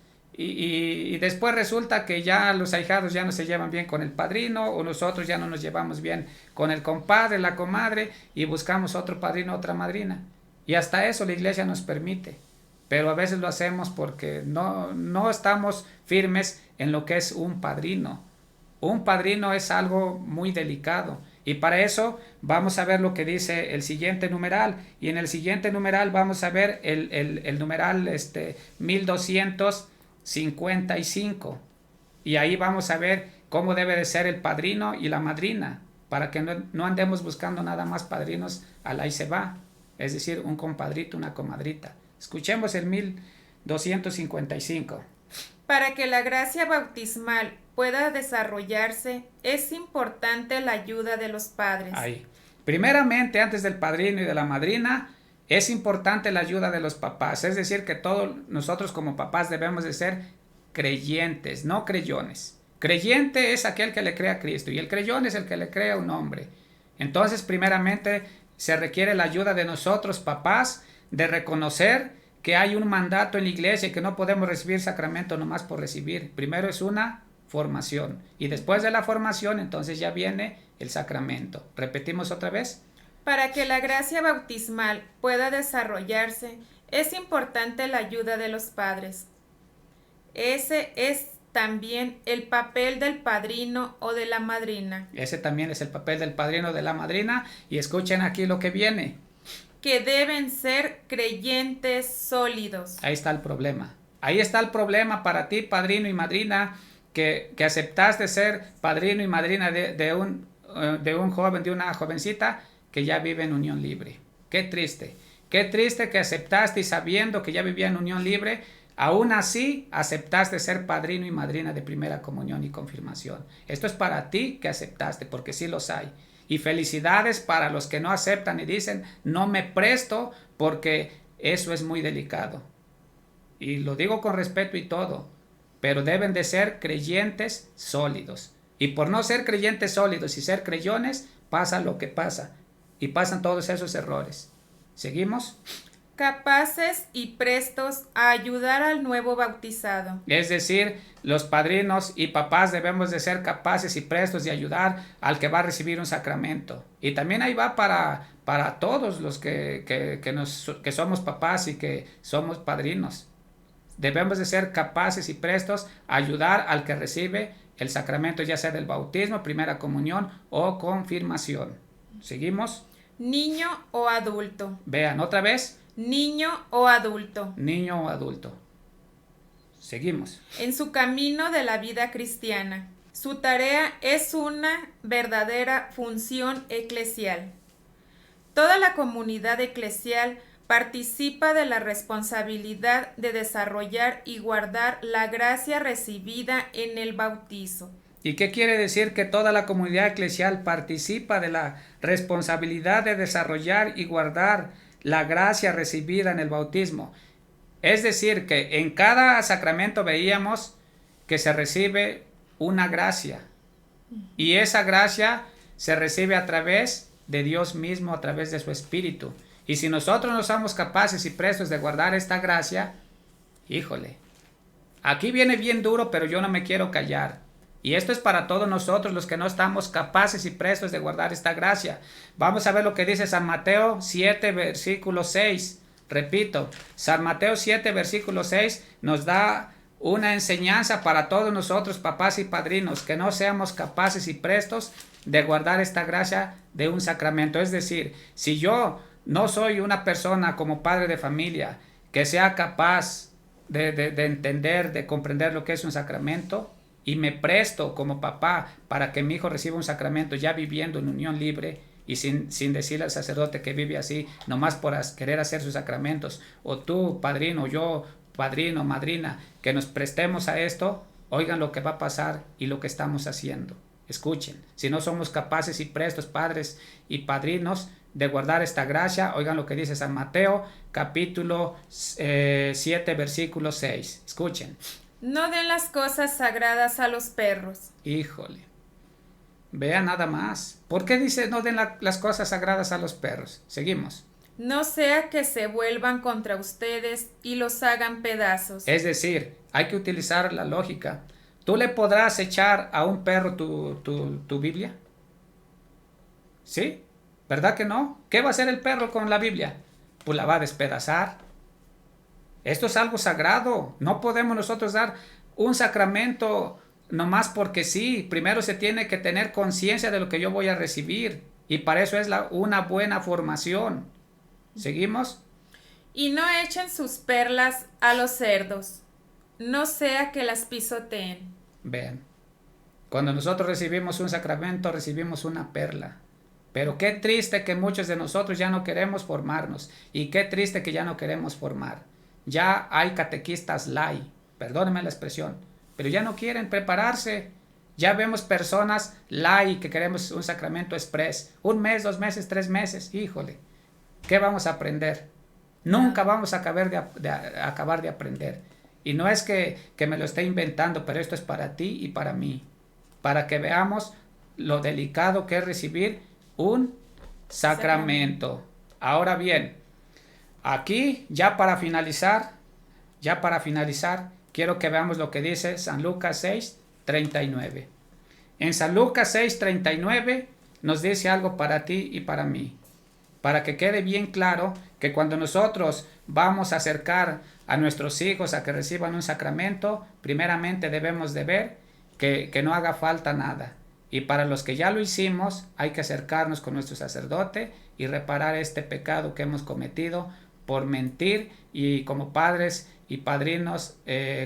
S1: Y después resulta que ya los ahijados ya no se llevan bien con el padrino o nosotros ya no nos llevamos bien con el compadre, la comadre y buscamos otro padrino, otra madrina. Y hasta eso la iglesia nos permite. Pero a veces lo hacemos porque no estamos firmes en lo que es un padrino. Un padrino es algo muy delicado. Y para eso vamos a ver lo que dice el siguiente numeral. Y en el siguiente numeral vamos a ver el numeral 1255. Y ahí vamos a ver cómo debe de ser el padrino y la madrina. Para que no andemos buscando nada más padrinos al ahí se va. Es decir, un compadrito, una comadrita. Escuchemos el 1255.
S2: Para que la gracia bautismal pueda desarrollarse, es importante la ayuda de los padres.
S1: Ahí. Primeramente, antes del padrino y de la madrina, es importante la ayuda de los papás. Es decir, que todos nosotros como papás debemos de ser creyentes, no creyones. Creyente es aquel que le cree a Cristo y el creyón es el que le cree a un hombre. Entonces, primeramente, se requiere la ayuda de nosotros, papás, de reconocer que hay un mandato en la iglesia y que no podemos recibir sacramento nomás por recibir. Primero es una formación y después de la formación entonces ya viene el sacramento. Repetimos otra vez.
S2: Para que la gracia bautismal pueda desarrollarse, es importante la ayuda de los padres. Ese es también el papel del padrino o de la madrina.
S1: Ese también es el papel del padrino o de la madrina y escuchen aquí lo que viene.
S2: Que deben ser creyentes sólidos.
S1: Ahí está el problema. Ahí está el problema para ti, padrino y madrina, que aceptaste ser padrino y madrina de un joven, de una jovencita que ya vive en unión libre. Qué triste que aceptaste y sabiendo que ya vivía en unión libre, aún así aceptaste ser padrino y madrina de primera comunión y confirmación. Esto es para ti que aceptaste, porque sí los hay. Y felicidades para los que no aceptan y dicen, no me presto porque eso es muy delicado. Y lo digo con respeto y todo, pero deben de ser creyentes sólidos. Y por no ser creyentes sólidos y ser creyones, pasa lo que pasa. Y pasan todos esos errores. ¿Seguimos?
S2: Capaces y prestos a ayudar al nuevo bautizado.
S1: Es decir, los padrinos y papás debemos de ser capaces y prestos de ayudar al que va a recibir un sacramento. Y también ahí va para todos los que somos papás y que somos padrinos. Debemos de ser capaces y prestos a ayudar al que recibe el sacramento, ya sea del bautismo, primera comunión o confirmación. ¿Seguimos?
S2: Niño o adulto.
S1: Vean, otra vez.
S2: Niño o adulto.
S1: Niño o adulto. Seguimos.
S2: En su camino de la vida cristiana. Su tarea es una verdadera función eclesial. Toda la comunidad eclesial participa de la responsabilidad de desarrollar y guardar la gracia recibida en el bautizo.
S1: ¿Y qué quiere decir que toda la comunidad eclesial participa de la responsabilidad de desarrollar y guardar la gracia recibida en el bautismo? Es decir, que en cada sacramento veíamos que se recibe una gracia y esa gracia se recibe a través de Dios mismo, a través de su Espíritu. Y si nosotros no somos capaces y prestos de guardar esta gracia, híjole, aquí viene bien duro, pero yo no me quiero callar. Y esto es para todos nosotros los que no estamos capaces y prestos de guardar esta gracia. Vamos a ver lo que dice San Mateo 7, versículo 6. Repito, San Mateo 7, versículo 6 nos da una enseñanza para todos nosotros, papás y padrinos, que no seamos capaces y prestos de guardar esta gracia de un sacramento. Es decir, si yo no soy una persona como padre de familia que sea capaz de entender, de comprender lo que es un sacramento, y me presto como papá para que mi hijo reciba un sacramento ya viviendo en unión libre y sin decirle al sacerdote que vive así, nomás por querer hacer sus sacramentos, o tú, padrino, yo, padrino, madrina, que nos prestemos a esto, oigan lo que va a pasar y lo que estamos haciendo. Escuchen, si no somos capaces y prestos, padres y padrinos, de guardar esta gracia, oigan lo que dice San Mateo, capítulo 7, versículo 6. Escuchen.
S2: No den las cosas sagradas a los perros.
S1: Híjole. Vea nada más. ¿Por qué dice no den las cosas sagradas a los perros? Seguimos.
S2: No sea que se vuelvan contra ustedes y los hagan pedazos.
S1: Es decir, hay que utilizar la lógica. ¿Tú le podrás echar a un perro tu Biblia? ¿Sí? ¿Verdad que no? ¿Qué va a hacer el perro con la Biblia? Pues la va a despedazar. Esto es algo sagrado. No podemos nosotros dar un sacramento nomás porque sí. Primero se tiene que tener conciencia de lo que yo voy a recibir. Y para eso es una buena formación. ¿Seguimos?
S2: Y no echen sus perlas a los cerdos, no sea que las pisoteen.
S1: Vean, cuando nosotros recibimos un sacramento, recibimos una perla. Pero qué triste que muchos de nosotros ya no queremos formarnos. Y qué triste que ya no queremos formar. Ya hay catequistas lay, perdónenme la expresión, pero ya no quieren prepararse. Ya vemos personas lay que queremos un sacramento express. 1 mes, 2 meses, 3 meses. Híjole, ¿qué vamos a aprender? Nunca vamos a acabar de aprender. Y no es que me lo esté inventando, pero esto es para ti y para mí. Para que veamos lo delicado que es recibir un sacramento. Ahora bien, aquí ya para finalizar, quiero que veamos lo que dice San Lucas 6:39. En San Lucas 6:39 nos dice algo para ti y para mí. Para que quede bien claro que cuando nosotros vamos a acercar a nuestros hijos a que reciban un sacramento, primeramente debemos de ver que no haga falta nada. Y para los que ya lo hicimos, hay que acercarnos con nuestro sacerdote y reparar este pecado que hemos cometido por mentir, y como padres y padrinos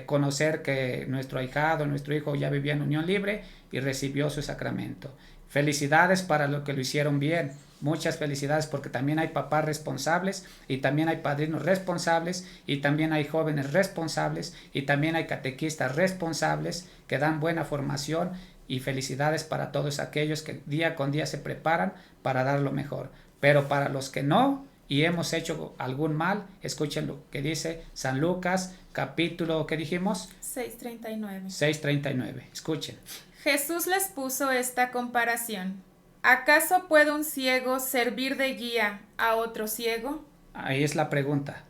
S1: conocer que nuestro ahijado, nuestro hijo ya vivía en unión libre y recibió su sacramento. Felicidades para los que lo hicieron bien. Muchas felicidades, porque también hay papás responsables y también hay padrinos responsables y también hay jóvenes responsables y también hay catequistas responsables que dan buena formación, y felicidades para todos aquellos que día con día se preparan para dar lo mejor. Pero para los que no y hemos hecho algún mal, escuchen lo que dice San Lucas, capítulo, ¿qué dijimos?
S2: 6:39.
S1: 6:39, escuchen.
S2: Jesús les puso esta comparación. ¿Acaso puede un ciego servir de guía a otro ciego?
S1: Ahí es la pregunta.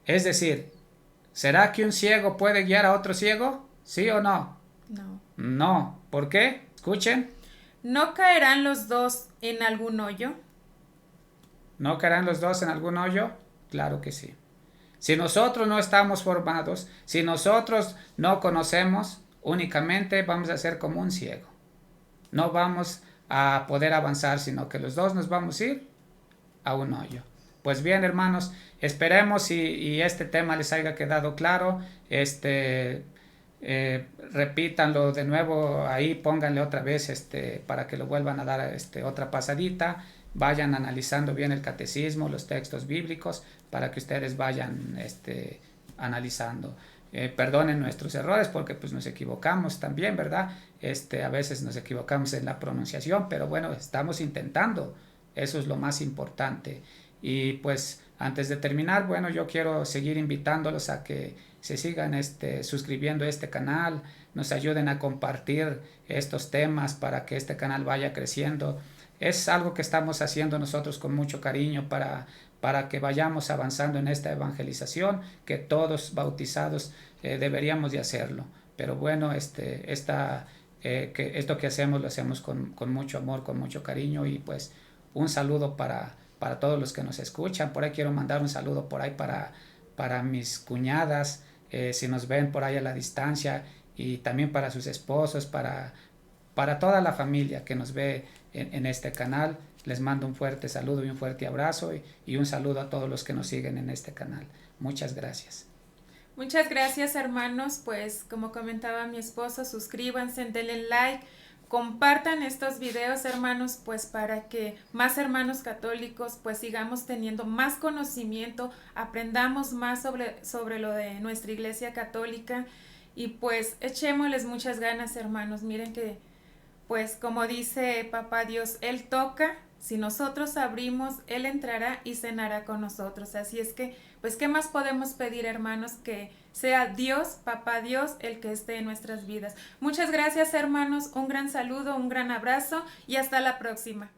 S1: Es decir, ¿será que un ciego puede guiar a otro ciego? ¿Sí o no?
S2: No.
S1: No. ¿Por qué? Escuchen.
S2: ¿No caerán los dos en algún hoyo?
S1: ¿No caerán los dos en algún hoyo? Claro que sí. Si nosotros no estamos formados, si nosotros no conocemos, únicamente vamos a ser como un ciego. No vamos a poder avanzar, sino que los dos nos vamos a ir a un hoyo. Pues bien, hermanos, esperemos y este tema les haya quedado claro. Repítanlo de nuevo ahí, pónganle otra vez para que lo vuelvan a dar otra pasadita. Vayan analizando bien el catecismo, los textos bíblicos, para que ustedes vayan analizando. Perdonen nuestros errores, porque pues nos equivocamos también, ¿verdad? A veces nos equivocamos en la pronunciación, pero bueno, estamos intentando. Eso es lo más importante. Y pues antes de terminar, bueno, yo quiero seguir invitándolos a que se sigan suscribiendo a este canal, nos ayuden a compartir estos temas para que este canal vaya creciendo. Es algo que estamos haciendo nosotros con mucho cariño para que vayamos avanzando en esta evangelización, que todos bautizados deberíamos de hacerlo. Pero bueno, esto que hacemos lo hacemos con mucho amor, con mucho cariño, y pues un saludo para todos los que nos escuchan. Por ahí quiero mandar un saludo por ahí para mis cuñadas, si nos ven por ahí a la distancia, y también para sus esposos, para toda la familia que nos ve en este canal. Les mando un fuerte saludo y un fuerte abrazo, y un saludo a todos los que nos siguen en este canal. Muchas gracias.
S2: Muchas gracias, hermanos. Pues como comentaba mi esposo, suscríbanse, denle like, compartan estos videos, hermanos, pues para que más hermanos católicos pues sigamos teniendo más conocimiento, aprendamos más sobre lo de nuestra Iglesia Católica y pues echémosles muchas ganas, hermanos. Miren que pues como dice Papá Dios, Él toca, si nosotros abrimos, Él entrará y cenará con nosotros. Así es que, pues, ¿qué más podemos pedir, hermanos? Que sea Dios, Papá Dios, el que esté en nuestras vidas. Muchas gracias, hermanos. Un gran saludo, un gran abrazo y hasta la próxima.